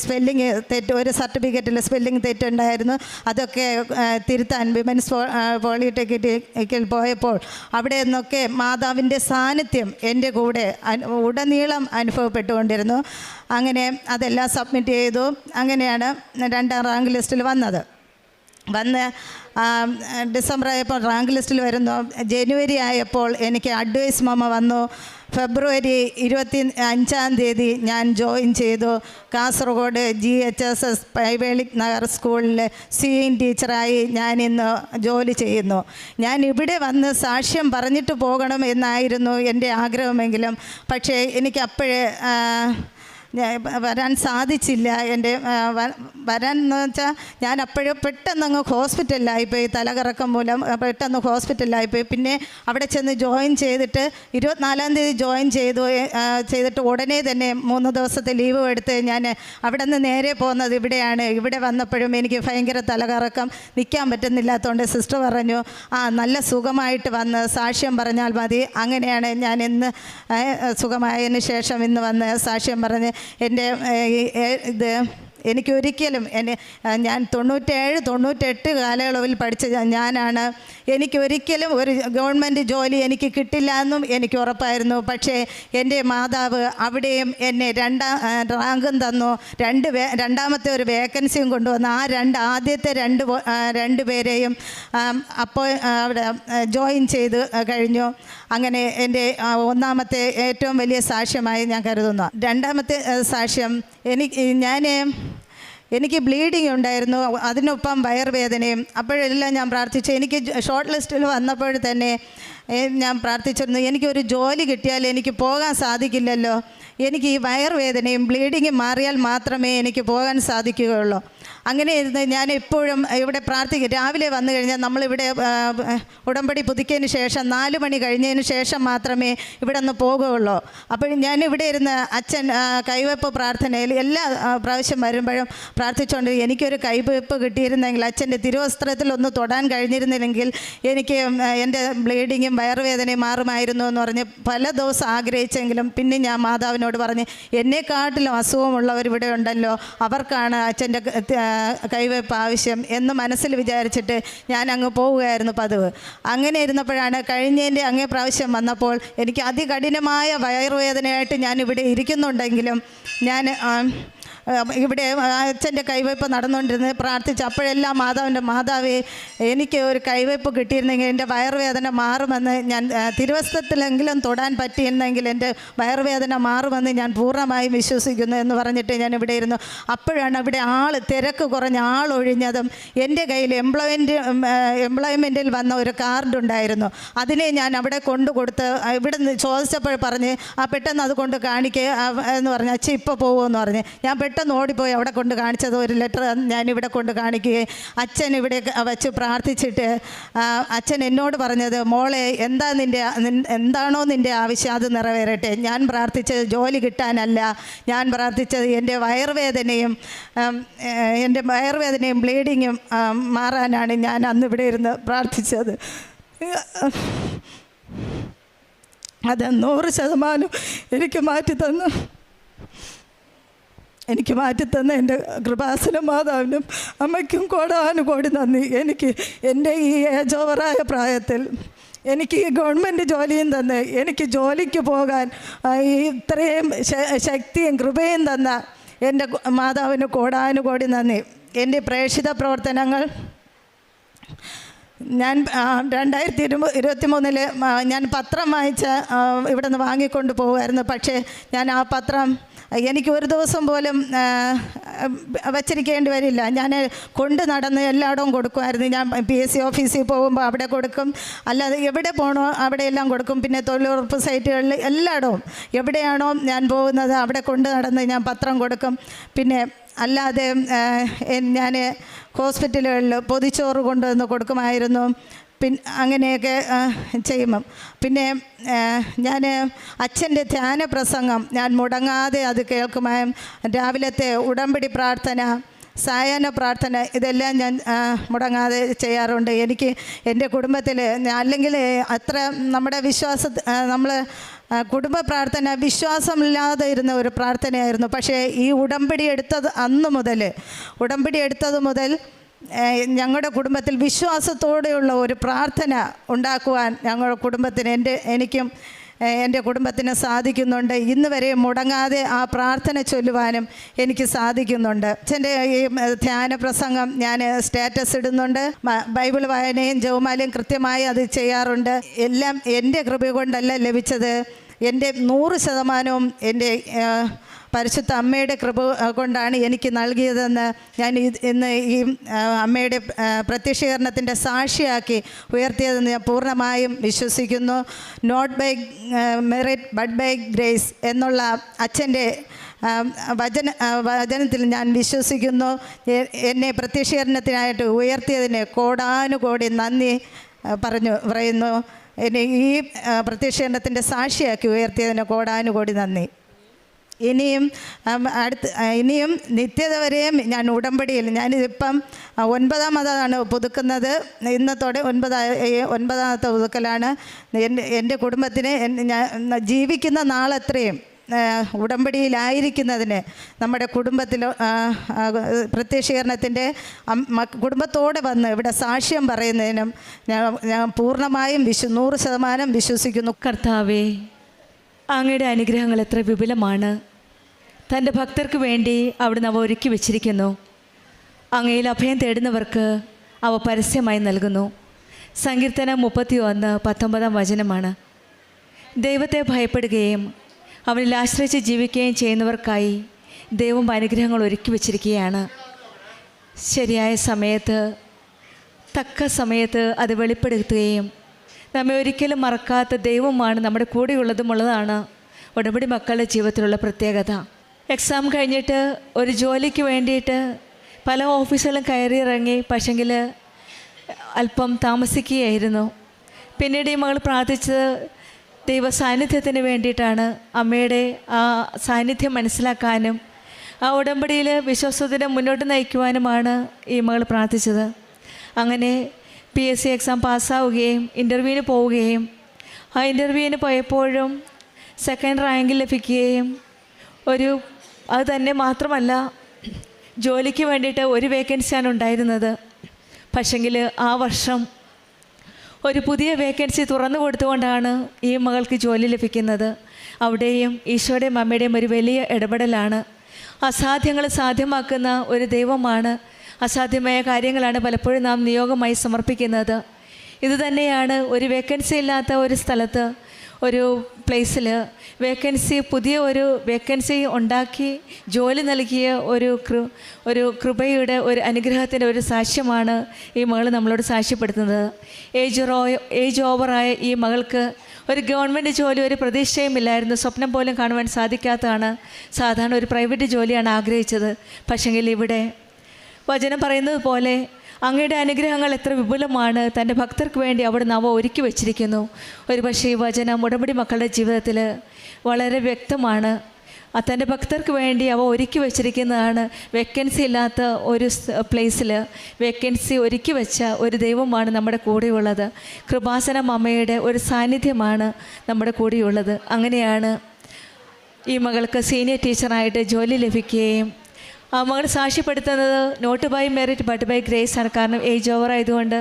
സ്പെല്ലിങ് തെറ്റ്, ഒരു സർട്ടിഫിക്കറ്റിൽ സ്പെല്ലിങ് തെറ്റുണ്ടായിരുന്നു. അതൊക്കെ തിരുത്താൻ വിമൻസ് പോളിടെക്നിക്കിൽ പോയപ്പോൾ അവിടെ നിന്നൊക്കെ മാതാവിൻ്റെ സാന്നിധ്യം എൻ്റെ കൂടെ ഉടനീളം അനുഭവപ്പെട്ടുകൊണ്ടിരുന്നു. അങ്ങനെ അതെല്ലാം സബ്മിറ്റ് ചെയ്തു. അങ്ങനെയാണ് 2ാം റാങ്ക് ലിസ്റ്റിൽ വന്നത്. ഡിസംബർ ആയപ്പോൾ റാങ്ക് ലിസ്റ്റിൽ വരുന്നു. ജനുവരി ആയപ്പോൾ എനിക്ക് അഡ്വൈസ് മമ്മ വന്നു. ഫെബ്രുവരി 25-ാം തീയതി ഞാൻ ജോയിൻ ചെയ്തു. കാസർഗോഡ് GHSS പൈവേളിക് നഗർ സ്കൂളിൽ ടീച്ചറായി ഞാൻ ഇന്ന് ജോലി ചെയ്യുന്നു. ഞാൻ ഇവിടെ വന്ന് സാക്ഷ്യം പറഞ്ഞിട്ട് പോകണം എന്നായിരുന്നു എൻ്റെ ആഗ്രഹമെങ്കിലും പക്ഷേ എനിക്കപ്പോഴേ വരാൻ സാധിച്ചില്ല. എൻ്റെ വരാൻ എന്ന് വെച്ചാൽ ഞാൻ അപ്പോഴും പെട്ടെന്നങ്ങ് ഹോസ്പിറ്റലിലായിപ്പോയി, തലകറക്കം മൂലം പെട്ടെന്ന് ഹോസ്പിറ്റലിലായിപ്പോയി. പിന്നെ അവിടെ ചെന്ന് ജോയിൻ ചെയ്തിട്ട് 24-ാം തീയതി ജോയിൻ ചെയ്തിട്ട് ഉടനെ തന്നെ 3 ദിവസത്തെ ലീവ് എടുത്ത് ഞാൻ അവിടെ നിന്ന് നേരെ പോകുന്നത് ഇവിടെയാണ്. ഇവിടെ വന്നപ്പോഴും എനിക്ക് ഭയങ്കര തലകറക്കം, നിൽക്കാൻ പറ്റുന്നില്ലാത്തതുകൊണ്ട് സിസ്റ്റർ പറഞ്ഞു നല്ല സുഖമായിട്ട് വന്ന് സാക്ഷ്യം പറഞ്ഞാൽ മതി. അങ്ങനെയാണ് ഞാൻ ഇന്ന് സുഖമായതിന് ശേഷം ഇന്ന് വന്ന് സാക്ഷ്യം പറഞ്ഞ് എൻ്റെ ഇത് എനിക്കൊരിക്കലും ഞാൻ 97-98 കാലയളവിൽ പഠിച്ച ഞാനാണ്. എനിക്കൊരിക്കലും ഒരു ഗവൺമെൻറ് ജോലി എനിക്ക് കിട്ടില്ല എന്നും എനിക്ക് ഉറപ്പായിരുന്നു. പക്ഷേ എൻ്റെ മാതാവ് അവിടെയും എന്നെ 2ാം റാങ്കും തന്നു. രണ്ടാമത്തെ ഒരു വേക്കൻസിയും കൊണ്ടുവന്നു. ആദ്യത്തെ രണ്ട് പേരെയും അപ്പോൾ അവിടെ ജോയിൻ ചെയ്ത് കഴിഞ്ഞു. അങ്ങനെ എൻ്റെ 1ാമത്തെ ഏറ്റവും വലിയ സാക്ഷ്യമായി ഞാൻ കരുതുന്നു. 2ാമത്തെ സാക്ഷ്യം എനിക്ക് ബ്ലീഡിങ് ഉണ്ടായിരുന്നു, അതിനൊപ്പം വയറുവേദനയും. അപ്പോഴെല്ലാം ഞാൻ പ്രാർത്ഥിച്ചു. എനിക്ക് ഷോർട്ട് ലിസ്റ്റിൽ വന്നപ്പോൾ തന്നെ ഞാൻ പ്രാർത്ഥിച്ചിരുന്നു, എനിക്കൊരു ജോലി കിട്ടിയാൽ എനിക്ക് പോകാൻ സാധിക്കില്ലല്ലോ. എനിക്ക് ഈ വയറുവേദനയും ബ്ലീഡിങ്ങും മാറിയാൽ മാത്രമേ എനിക്ക് പോകാൻ സാധിക്കുകയുള്ളൂ. അങ്ങനെ ഇരുന്ന് ഞാൻ എപ്പോഴും ഇവിടെ പ്രാർത്ഥിക്കും. രാവിലെ വന്നു കഴിഞ്ഞാൽ നമ്മളിവിടെ ഉടമ്പടി പുതുക്കിയതിന് ശേഷം 4 മണി കഴിഞ്ഞതിന് ശേഷം മാത്രമേ ഇവിടെ നിന്ന് പോകുകയുള്ളൂ. അപ്പോൾ ഞാൻ ഇവിടെ ഇരുന്ന് അച്ഛൻ കൈവയ്പ്പ് പ്രാർത്ഥനയിൽ എല്ലാ പ്രാവശ്യം വരുമ്പോഴും പ്രാർത്ഥിച്ചുകൊണ്ട് എനിക്കൊരു കൈവയ്പ്പ് കിട്ടിയിരുന്നെങ്കിൽ, അച്ഛൻ്റെ തിരുവസ്ത്രത്തിൽ ഒന്ന് തൊടാൻ കഴിഞ്ഞിരുന്നില്ലെങ്കിൽ എനിക്ക് എൻ്റെ ബ്ലീഡിങ്ങും വയറുവേദനയും മാറുമായിരുന്നു എന്ന് പറഞ്ഞ് പല ദിവസം ആഗ്രഹിച്ചെങ്കിലും പിന്നെ ഞാൻ മാതാവിനോട് പറഞ്ഞ് എന്നെക്കാട്ടിലും അസുഖമുള്ളവരിവിടെ ഉണ്ടല്ലോ, അവർക്കാണ് അച്ഛൻ്റെ കൈവയ്പ്പ് ആവശ്യം എന്ന് മനസ്സിൽ വിചാരിച്ചിട്ട് ഞാൻ അങ്ങ് പോവുകയായിരുന്നു പതിവ്. അങ്ങനെ ഇരുന്നപ്പോഴാണ് കഴിഞ്ഞതിൻ്റെ അങ്ങേ പ്രാവശ്യം വന്നപ്പോൾ എനിക്ക് അതികഠിനമായ വയറുവേദനയായിട്ട് ഞാൻ ഇവിടെ ഇരിക്കുന്നുണ്ടെങ്കിലും ഞാൻ ഇവിടെ അച്ഛൻ്റെ കൈവയ്പ്പ് നടന്നുകൊണ്ടിരുന്നത് പ്രാർത്ഥിച്ച് അപ്പോഴെല്ലാം മാതാവേ എനിക്ക് ഒരു കൈവയ്പ്പ് കിട്ടിയിരുന്നെങ്കിൽ എൻ്റെ വയറുവേദന മാറുമെന്ന്, ഞാൻ തിരുവസ്ത്രത്തിലെങ്കിലും തൊടാൻ പറ്റിയിരുന്നെങ്കിൽ എൻ്റെ വയറുവേദന മാറുമെന്ന് ഞാൻ പൂർണ്ണമായും വിശ്വസിക്കുന്നു എന്ന് പറഞ്ഞിട്ട് ഞാൻ ഇവിടെ ഇരുന്നു. അപ്പോഴാണ് ഇവിടെ തിരക്ക് കുറഞ്ഞ ആളൊഴിഞ്ഞതും എൻ്റെ കയ്യിൽ എംപ്ലോയ്മെൻറ്റിൽ വന്ന ഒരു കാർഡുണ്ടായിരുന്നു. അതിനെ ഞാൻ അവിടെ കൊടുത്ത് ഇവിടെ നിന്ന് ചോദിച്ചപ്പോൾ പറഞ്ഞ് പെട്ടെന്ന് അത് കൊണ്ട് കാണിക്കുക എന്ന് പറഞ്ഞ് അച്ഛൻ ഇപ്പോൾ പോകുമെന്ന് പറഞ്ഞ് ഞാൻ പെട്ടെന്ന് ഓടിപ്പോയി അവിടെ കൊണ്ട് കാണിച്ചത്. ഒരു ലെറ്റർ ഞാനിവിടെ കൊണ്ട് കാണിക്കുകയും അച്ഛൻ ഇവിടെ വച്ച് പ്രാർത്ഥിച്ചിട്ട് അച്ഛൻ എന്നോട് പറഞ്ഞത്, മോളെ എന്താണോ നിൻ്റെ ആവശ്യം അത് നിറവേറട്ടെ. ഞാൻ പ്രാർത്ഥിച്ചത് ജോലി കിട്ടാനല്ല, ഞാൻ പ്രാർത്ഥിച്ചത് എൻ്റെ വയറുവേദനയും ബ്ലീഡിങ്ങും മാറാനാണ് ഞാൻ അന്ന് ഇവിടെ ഇരുന്ന് പ്രാർത്ഥിച്ചത്. അത് 100% എനിക്ക് മാറ്റിത്തന്ന എൻ്റെ കൃപാസന മാതാവിനും അമ്മയ്ക്കും കോടാനുകോടി നന്ദി. എൻ്റെ ഈ ഏജ് ഓവറായ പ്രായത്തിൽ എനിക്ക് ഈ ഗവൺമെൻറ് ജോലിയും തന്ന് എനിക്ക് ജോലിക്ക് പോകാൻ ഇത്രയും ശക്തിയും കൃപയും തന്ന എൻ്റെ മാതാവിന് കോടാനുകോടി നന്ദി. എൻ്റെ പ്രേക്ഷിത പ്രവർത്തനങ്ങൾ ഞാൻ 2023 ഞാൻ പത്രം വായിച്ച് ഇവിടെ നിന്ന് വാങ്ങിക്കൊണ്ട് പോകുമായിരുന്നു. പക്ഷേ ഞാൻ ആ പത്രം എനിക്ക് ഒരു ദിവസം പോലും വച്ചിരിക്കേണ്ടി വരില്ല. ഞാൻ കൊണ്ട് നടന്ന് എല്ലായിടവും കൊടുക്കുമായിരുന്നു. ഞാൻ PSC ഓഫീസിൽ പോകുമ്പോൾ അവിടെ കൊടുക്കും, അല്ലാതെ എവിടെ പോകണോ അവിടെയെല്ലാം കൊടുക്കും. പിന്നെ തൊഴിലുറപ്പ് സൈറ്റുകളിൽ എല്ലായിടവും എവിടെയാണോ ഞാൻ പോകുന്നത് അവിടെ കൊണ്ട് നടന്ന് ഞാൻ പത്രം കൊടുക്കും. പിന്നെ അല്ലാതെ ഞാൻ ഹോസ്പിറ്റലുകളിൽ പൊതിച്ചോറ് കൊണ്ടുവന്ന് കൊടുക്കുമായിരുന്നു. അങ്ങനെയൊക്കെ ചെയ്യുമ്പം പിന്നെ ഞാൻ അച്ഛൻ്റെ ധ്യാന പ്രസംഗം ഞാൻ മുടങ്ങാതെ അത് കേൾക്കുമായും രാവിലത്തെ ഉടമ്പടി പ്രാർത്ഥന സായാഹ്ന പ്രാർത്ഥന ഇതെല്ലാം ഞാൻ മുടങ്ങാതെ ചെയ്യാറുണ്ട്. എനിക്ക് എൻ്റെ കുടുംബത്തിൽ അല്ലെങ്കിൽ അത്ര നമ്മുടെ നമ്മൾ കുടുംബ പ്രാർത്ഥന വിശ്വാസമില്ലാതെ ഇരുന്ന ഒരു പ്രാർത്ഥനയായിരുന്നു. പക്ഷേ ഈ ഉടമ്പടി എടുത്തത് മുതൽ ഞങ്ങളുടെ കുടുംബത്തിൽ വിശ്വാസത്തോടെയുള്ള ഒരു പ്രാർത്ഥന ഉണ്ടാക്കുവാൻ ഞങ്ങളുടെ കുടുംബത്തിന് എനിക്കും എൻ്റെ കുടുംബത്തിന് സാധിക്കുന്നുണ്ട്. ഇന്ന് വരെ മുടങ്ങാതെ ആ പ്രാർത്ഥന ചൊല്ലുവാനും എനിക്ക് സാധിക്കുന്നുണ്ട്. അച്ഛൻ്റെ ഈ ധ്യാന പ്രസംഗം ഞാൻ സ്റ്റാറ്റസ് ഇടുന്നുണ്ട്. ബൈബിൾ വായനയും ജപമാലയും കൃത്യമായി അത് ചെയ്യാറുണ്ട്. എല്ലാം എൻ്റെ കൃപ കൊണ്ടല്ല ലഭിച്ചത്, എൻ്റെ 100% എൻ്റെ പരിശുദ്ധ അമ്മയുടെ കൃപ കൊണ്ടാണ് എനിക്ക് നൽകിയതെന്ന് ഞാൻ ഇന്ന് ഈ അമ്മയുടെ പ്രത്യക്ഷീകരണത്തിൻ്റെ സാക്ഷിയാക്കി ഉയർത്തിയതെന്ന് ഞാൻ പൂർണ്ണമായും വിശ്വസിക്കുന്നു. Not by merit but by grace എന്നുള്ള അച്ഛൻ്റെ വചനത്തിൽ ഞാൻ വിശ്വസിക്കുന്നു. എന്നെ പ്രത്യക്ഷീകരണത്തിനായിട്ട് ഉയർത്തിയതിന് കോടാനുകോടി നന്ദി പറയുന്നു. എന്നെ ഈ പ്രത്യക്ഷീകരണത്തിൻ്റെ സാക്ഷിയാക്കി ഉയർത്തിയതിന് കോടാനുകോടി നന്ദി. ഇനിയും നിത്യത വരെയും ഞാൻ ഉടമ്പടിയിൽ ഞാനിതിപ്പം 9ാമതാണ് പുതുക്കുന്നത്. ഇന്നത്തോടെ 9ാമത്തെ പുതുക്കലാണ്. എൻ്റെ കുടുംബത്തിന് ഞാൻ ജീവിക്കുന്ന നാളത്രയും ഉടമ്പടിയിലായിരിക്കുന്നതിന് നമ്മുടെ കുടുംബത്തിൽ പ്രത്യക്ഷീകരണത്തിൻ്റെ കുടുംബത്തോടെ വന്ന് ഇവിടെ സാക്ഷ്യം പറയുന്നതിനും ഞാൻ പൂർണ്ണമായും 100% വിശ്വസിക്കുന്നു. കർത്താവേ, അങ്ങയുടെ അനുഗ്രഹങ്ങൾ എത്ര വിപുലമാണ്. തൻ്റെ ഭക്തർക്ക് വേണ്ടി അവിടുന്ന് അവ ഒരുക്കി വച്ചിരിക്കുന്നു. അങ്ങയിൽ അഭയം തേടുന്നവർക്ക് അവ പരസ്യമായി നൽകുന്നു. സങ്കീർത്തനം 31:19 വചനമാണ്. ദൈവത്തെ ഭയപ്പെടുകയും അവനിൽ ആശ്രയിച്ച് ജീവിക്കുകയും ചെയ്യുന്നവർക്കായി ദൈവം അനുഗ്രഹങ്ങൾ ഒരുക്കി വച്ചിരിക്കുകയാണ്. ശരിയായ സമയത്ത് തക്ക സമയത്ത് അത് വെളിപ്പെടുത്തുകയും നമ്മെ ഒരിക്കലും മറക്കാത്ത ദൈവമാണ് നമ്മുടെ കൂടെയുള്ളതുമുള്ളതാണ് ഉടമ്പടി മക്കളുടെ ജീവിതത്തിലുള്ള പ്രത്യേകത. എക്സാം കഴിഞ്ഞിട്ട് ഒരു ജോലിക്ക് വേണ്ടിയിട്ട് പല ഓഫീസുകളും കയറിയിറങ്ങി, പക്ഷെങ്കിൽ അല്പം താമസിക്കുകയായിരുന്നു. പിന്നീട് ഈ മകൾ പ്രാർത്ഥിച്ചത് ദൈവ സാന്നിധ്യത്തിന് വേണ്ടിയിട്ടാണ്. അമ്മയുടെ ആ സാന്നിധ്യം മനസ്സിലാക്കാനും ആ ഉടമ്പടിയിൽ വിശ്വാസത്തിന് മുന്നോട്ട് നയിക്കുവാനുമാണ് ഈ മകൾ പ്രാർത്ഥിച്ചത്. അങ്ങനെ PSC എക്സാം പാസ്സാവുകയും ഇൻ്റർവ്യൂവിന് പോവുകയും ആ ഇൻ്റർവ്യൂവിന് പോയപ്പോഴും 2nd റാങ്ക് ലഭിക്കുകയും അത് തന്നെ മാത്രമല്ല ജോലിക്ക് വേണ്ടിയിട്ട് ഒരു വേക്കൻസിയാണ് ഉണ്ടായിരുന്നത്. പക്ഷെങ്കിൽ ആ വർഷം ഒരു പുതിയ വേക്കൻസി തുറന്നു കൊടുത്തുകൊണ്ടാണ് ഈ മകൾക്ക് ജോലി ലഭിക്കുന്നത്. അവിടെയും ഈശോയുടെയും അമ്മയുടെയും ഒരു വലിയ ഇടപെടലാണ്. അസാധ്യങ്ങൾ സാധ്യമാക്കുന്ന ഒരു ദൈവമാണ്. അസാധ്യമായ കാര്യങ്ങളാണ് പലപ്പോഴും നാം നിയോഗമായി സമർപ്പിക്കുന്നത്. ഇതുതന്നെയാണ് ഒരു വേക്കൻസി ഇല്ലാത്ത ഒരു സ്ഥലത്ത്, ഒരു പ്ലേസിൽ പുതിയ ഒരു വേക്കൻസി ഉണ്ടാക്കി ജോലി നൽകിയ ഒരു കൃപയുടെ ഒരു അനുഗ്രഹത്തിൻ്റെ ഒരു സാക്ഷ്യമാണ് ഈ മകൾ നമ്മളോട് സാക്ഷ്യപ്പെടുത്തുന്നത്. ഏജ് ഓവറായ ഈ മകൾക്ക് ഒരു ഗവൺമെൻറ് ജോലി ഒരു പ്രതീക്ഷയുമില്ലായിരുന്നു. സ്വപ്നം പോലും കാണുവാൻ സാധിക്കാത്തതാണ്. സാധാരണ ഒരു പ്രൈവറ്റ് ജോലിയാണ് ആഗ്രഹിച്ചത്. പക്ഷെങ്കിൽ ഇവിടെ വചനം പറയുന്നത് പോലെ അങ്ങയുടെ അനുഗ്രഹങ്ങൾ എത്ര വിപുലമാണ്. തൻ്റെ ഭക്തർക്ക് വേണ്ടി അവിടുന്ന് അവ ഒരുക്കി വച്ചിരിക്കുന്നു. ഒരു പക്ഷേ ഈ വചനം ഉടമ്പടി മക്കളുടെ ജീവിതത്തിൽ വളരെ വ്യക്തമാണ്. തൻ്റെ ഭക്തർക്ക് വേണ്ടി അവ ഒരുക്കി വച്ചിരിക്കുന്നതാണ്. വേക്കൻസി ഇല്ലാത്ത ഒരു പ്ലേസിൽ വേക്കൻസി ഒരുക്കി വെച്ച ഒരു ദൈവമാണ് നമ്മുടെ കൂടെയുള്ളത്. കൃപാസനം അമ്മയുടെ ഒരു സാന്നിധ്യമാണ് നമ്മുടെ കൂടെയുള്ളത്. അങ്ങനെയാണ് ഈ മകൾക്ക് സീനിയർ ടീച്ചറായിട്ട് ജോലി ലഭിക്കുകയും ആ മകൾ സാക്ഷ്യപ്പെടുത്തുന്നത് not by merit but by grace ആണ്. കാരണം ഏജ് ഓവർ ആയതുകൊണ്ട്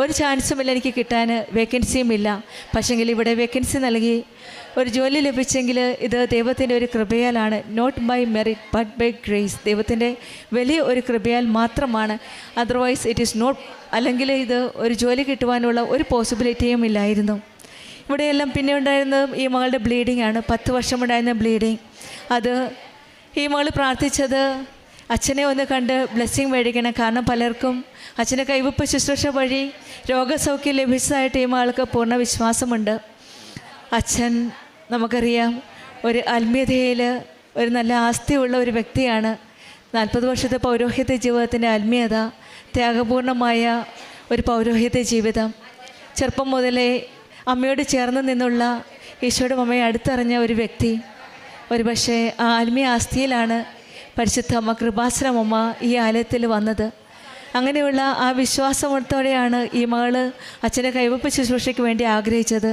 ഒരു ചാൻസുമില്ല എനിക്ക് കിട്ടാൻ, വേക്കൻസിയും ഇല്ല. പക്ഷെങ്കിൽ ഇവിടെ വേക്കൻസി നൽകി ഒരു ജോലി ലഭിച്ചെങ്കിൽ ഇത് ദൈവത്തിൻ്റെ ഒരു കൃപയാലാണ്. Not by merit but by grace, ദൈവത്തിൻ്റെ വലിയ ഒരു കൃപയാൽ മാത്രമാണ്. Otherwise it is not. അല്ലെങ്കിൽ ഇത് ഒരു ജോലി കിട്ടുവാനുള്ള ഒരു പോസിബിലിറ്റിയും ഇല്ലായിരുന്നു. ഇവിടെയെല്ലാം പിന്നെ ഉണ്ടായിരുന്നത് ഈ മകളുടെ ബ്ലീഡിംഗ് ആണ്. 10 വർഷമുണ്ടായിരുന്ന ബ്ലീഡിങ്. അത് ഈ മകൾ പ്രാർത്ഥിച്ചത് അച്ഛനെ ഒന്ന് കണ്ട് ബ്ലെസ്സിങ് മേടിക്കണം. കാരണം പലർക്കും അച്ഛൻ്റെ കൈവപ്പ് ശുശ്രൂഷ വഴി രോഗസൗഖ്യം ലഭിച്ചതായിട്ട് ഈ മകൾക്ക് പൂർണ്ണ വിശ്വാസമുണ്ട്. അച്ഛൻ നമുക്കറിയാം ഒരു ആത്മീയതയിൽ ഒരു നല്ല ആസ്തിയുള്ള ഒരു വ്യക്തിയാണ്. 40 വർഷത്തെ പൗരോഹിത്യ ജീവിതത്തിൻ്റെ ആത്മീയത, ത്യാഗപൂർണമായ ഒരു പൗരോഹിത്യ ജീവിതം, ചെറുപ്പം മുതലേ അമ്മയോട് ചേർന്ന് നിന്നുള്ള ഈശോയുടെ അമ്മയെ അടുത്തറിഞ്ഞ ഒരു വ്യക്തി. ഒരു പക്ഷേ ആ ആത്മീയ ആസ്തിയിലാണ് പരിശുദ്ധ അമ്മ കൃപാസനമമ്മ ഈ ആലയത്തിൽ വന്നത്. അങ്ങനെയുള്ള ആ വിശ്വാസത്തോടെയാണ് ഈ മകള് അച്ഛൻ്റെ കൈവപ്പ് ശുശ്രൂഷയ്ക്ക് വേണ്ടി ആഗ്രഹിച്ചത്.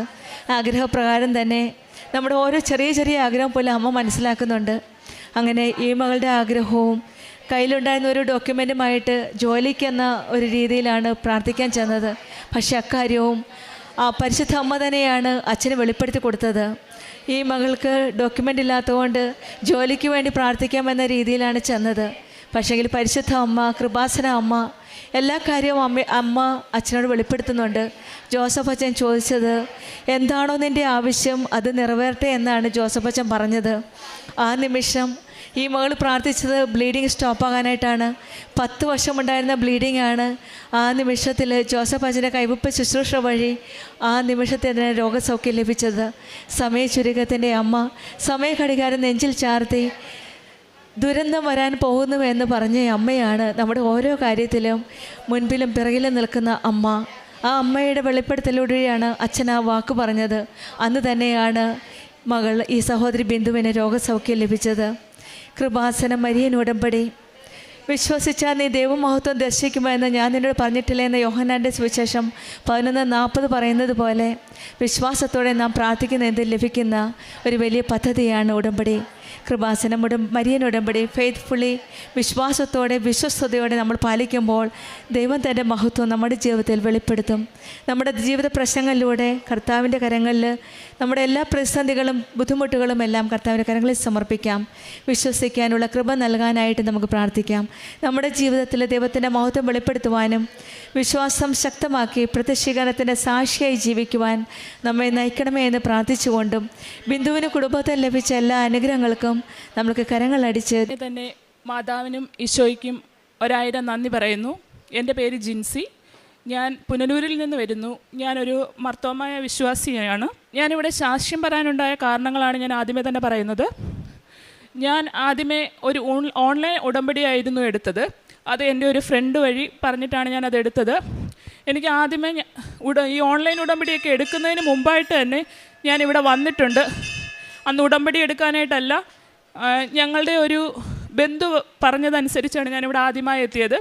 ആഗ്രഹപ്രകാരം തന്നെ നമ്മുടെ ഓരോ ചെറിയ ചെറിയ ആഗ്രഹം പോലും അമ്മ മനസ്സിലാക്കുന്നുണ്ട്. അങ്ങനെ ഈ മകളുടെ ആഗ്രഹവും കയ്യിലുണ്ടായിരുന്ന ഒരു ഡോക്യുമെൻറ്റുമായിട്ട് ജോലിക്കെന്ന ഒരു രീതിയിലാണ് പ്രാർത്ഥിക്കാൻ ചെന്നത്. പക്ഷേ അക്കാര്യവും ആ പരിശുദ്ധ അമ്മ തന്നെയാണ് അച്ഛന് വെളിപ്പെടുത്തി കൊടുത്തത്. ഈ മകൾക്ക് ഡോക്യുമെൻ്റ് ഇല്ലാത്തതുകൊണ്ട് ജോലിക്ക് വേണ്ടി പ്രാർത്ഥിക്കാമെന്ന രീതിയിലാണ് ചെന്നത്. പക്ഷേങ്കിൽ പരിശുദ്ധ അമ്മ കൃപാസന അമ്മ എല്ലാ കാര്യവും അമ്മ അച്ഛനോട് വെളിപ്പെടുത്തുന്നുണ്ട്. ജോസഫ് അച്ഛൻ ചോദിച്ചത് എന്താണോ നിൻ്റെ ആവശ്യം അത് നിറവേറട്ടെ എന്നാണ് ജോസഫ് അച്ഛൻ പറഞ്ഞത്. ആ നിമിഷം ഈ മകൾ പ്രാർത്ഥിച്ചത് ബ്ലീഡിങ് സ്റ്റോപ്പാകാനായിട്ടാണ്. 10 വർഷമുണ്ടായിരുന്ന ബ്ലീഡിംഗ് ആണ്. ആ നിമിഷത്തിൽ ജോസഫ് അച്ഛൻ്റെ കൈവപ്പ് ശുശ്രൂഷ വഴി ആ നിമിഷത്തിൽ അതിന് രോഗസൗഖ്യം ലഭിച്ചത്. സമയചുരുക്കത്തിൻ്റെ അമ്മ സമയഘടികാരം നെഞ്ചിൽ ചാർത്തി ദുരന്തം വരാൻ പോകുന്നു എന്ന് പറഞ്ഞ അമ്മയാണ് നമ്മുടെ ഓരോ കാര്യത്തിലും മുൻപിലും പിറകിലും നിൽക്കുന്ന അമ്മ. ആ അമ്മയുടെ വെളിപ്പെടുത്തലിലൂടെയാണ് അച്ഛൻ ആ വാക്ക് പറഞ്ഞത്. അന്ന് തന്നെയാണ് മകൾ ഈ സഹോദരി ബിന്ദുവിന് രോഗസൗഖ്യം ലഭിച്ചത്. കൃപാസന മരിയൻ ഉടമ്പടി വിശ്വസിച്ചാൽ നീ ദൈവമഹത്വം ദർശിക്കുമെന്ന് ഞാൻ നിന്നോട് പറഞ്ഞിട്ടില്ല എന്ന യോഹന്നാൻ്റെ സുവിശേഷം 11:40 പറയുന്നത് പോലെ വിശ്വാസത്തോടെ നാം പ്രാർത്ഥിക്കുന്ന എന്ത് ലഭിക്കുന്ന ഒരു വലിയ പദ്ധതിയാണ് ഉടമ്പടി. കൃപാസനം മരിയൻ ഉടമ്പടി ഫെയ്ത്ത്ഫുള്ളി വിശ്വാസത്തോടെ വിശ്വസ്തയോടെ നമ്മൾ പാലിക്കുമ്പോൾ ദൈവം തൻ്റെ മഹത്വം നമ്മുടെ ജീവിതത്തിൽ വെളിപ്പെടുത്തും. നമ്മുടെ ജീവിത പ്രശ്നങ്ങളിലൂടെ കർത്താവിൻ്റെ കരങ്ങളിൽ നമ്മുടെ എല്ലാ പ്രതിസന്ധികളും ബുദ്ധിമുട്ടുകളും എല്ലാം കർത്താവിൻ്റെ കരങ്ങളിൽ സമർപ്പിക്കാം. വിശ്വസിക്കാനുള്ള കൃപ നൽകാനായിട്ട് നമുക്ക് പ്രാർത്ഥിക്കാം. നമ്മുടെ ജീവിതത്തിൽ ദൈവത്തിൻ്റെ മഹത്വം വെളിപ്പെടുത്തുവാനും വിശ്വാസം ശക്തമാക്കി പ്രത്യക്ഷീകരണത്തിൻ്റെ സാക്ഷിയായി ജീവിക്കുവാൻ നമ്മെ നയിക്കണമേ എന്ന് പ്രാർത്ഥിച്ചുകൊണ്ടും ബിന്ദുവിന് കുടുംബത്തിൽ ലഭിച്ച എല്ലാ അനുഗ്രഹങ്ങൾക്കും നമ്മൾക്ക് കരങ്ങളടിച്ച് തന്നെ മാതാവിനും ഈശോയ്ക്കും 1000 നന്ദി പറയുന്നു. എൻ്റെ പേര് ജിൻസി. ഞാൻ പുനലൂരിൽ നിന്ന് വരുന്നു. ഞാനൊരു മർത്തോമായ വിശ്വാസിയാണ്. ഞാനിവിടെ സാക്ഷ്യം പറയാനുണ്ടായ കാരണങ്ങളാണ് ഞാൻ ആദ്യമേ തന്നെ പറയുന്നത്. ഞാൻ ആദ്യമേ ഒരു ഓൺലൈൻ ഉടമ്പടിയായിരുന്നു എടുത്തത്. അത് എൻ്റെ ഒരു ഫ്രണ്ട് വഴി പറഞ്ഞിട്ടാണ് ഞാനത് എടുത്തത്. എനിക്ക് ആദ്യമേ ഈ ഓൺലൈൻ ഉടമ്പടിയൊക്കെ എടുക്കുന്നതിന് മുമ്പായിട്ട് തന്നെ ഞാനിവിടെ വന്നിട്ടുണ്ട്. അന്ന് ഉടമ്പടി എടുക്കാനായിട്ടല്ല, ഞങ്ങളുടെ ഒരു ബന്ധു പറഞ്ഞതനുസരിച്ചാണ് ഞാനിവിടെ ആദ്യമായി എത്തിയത്.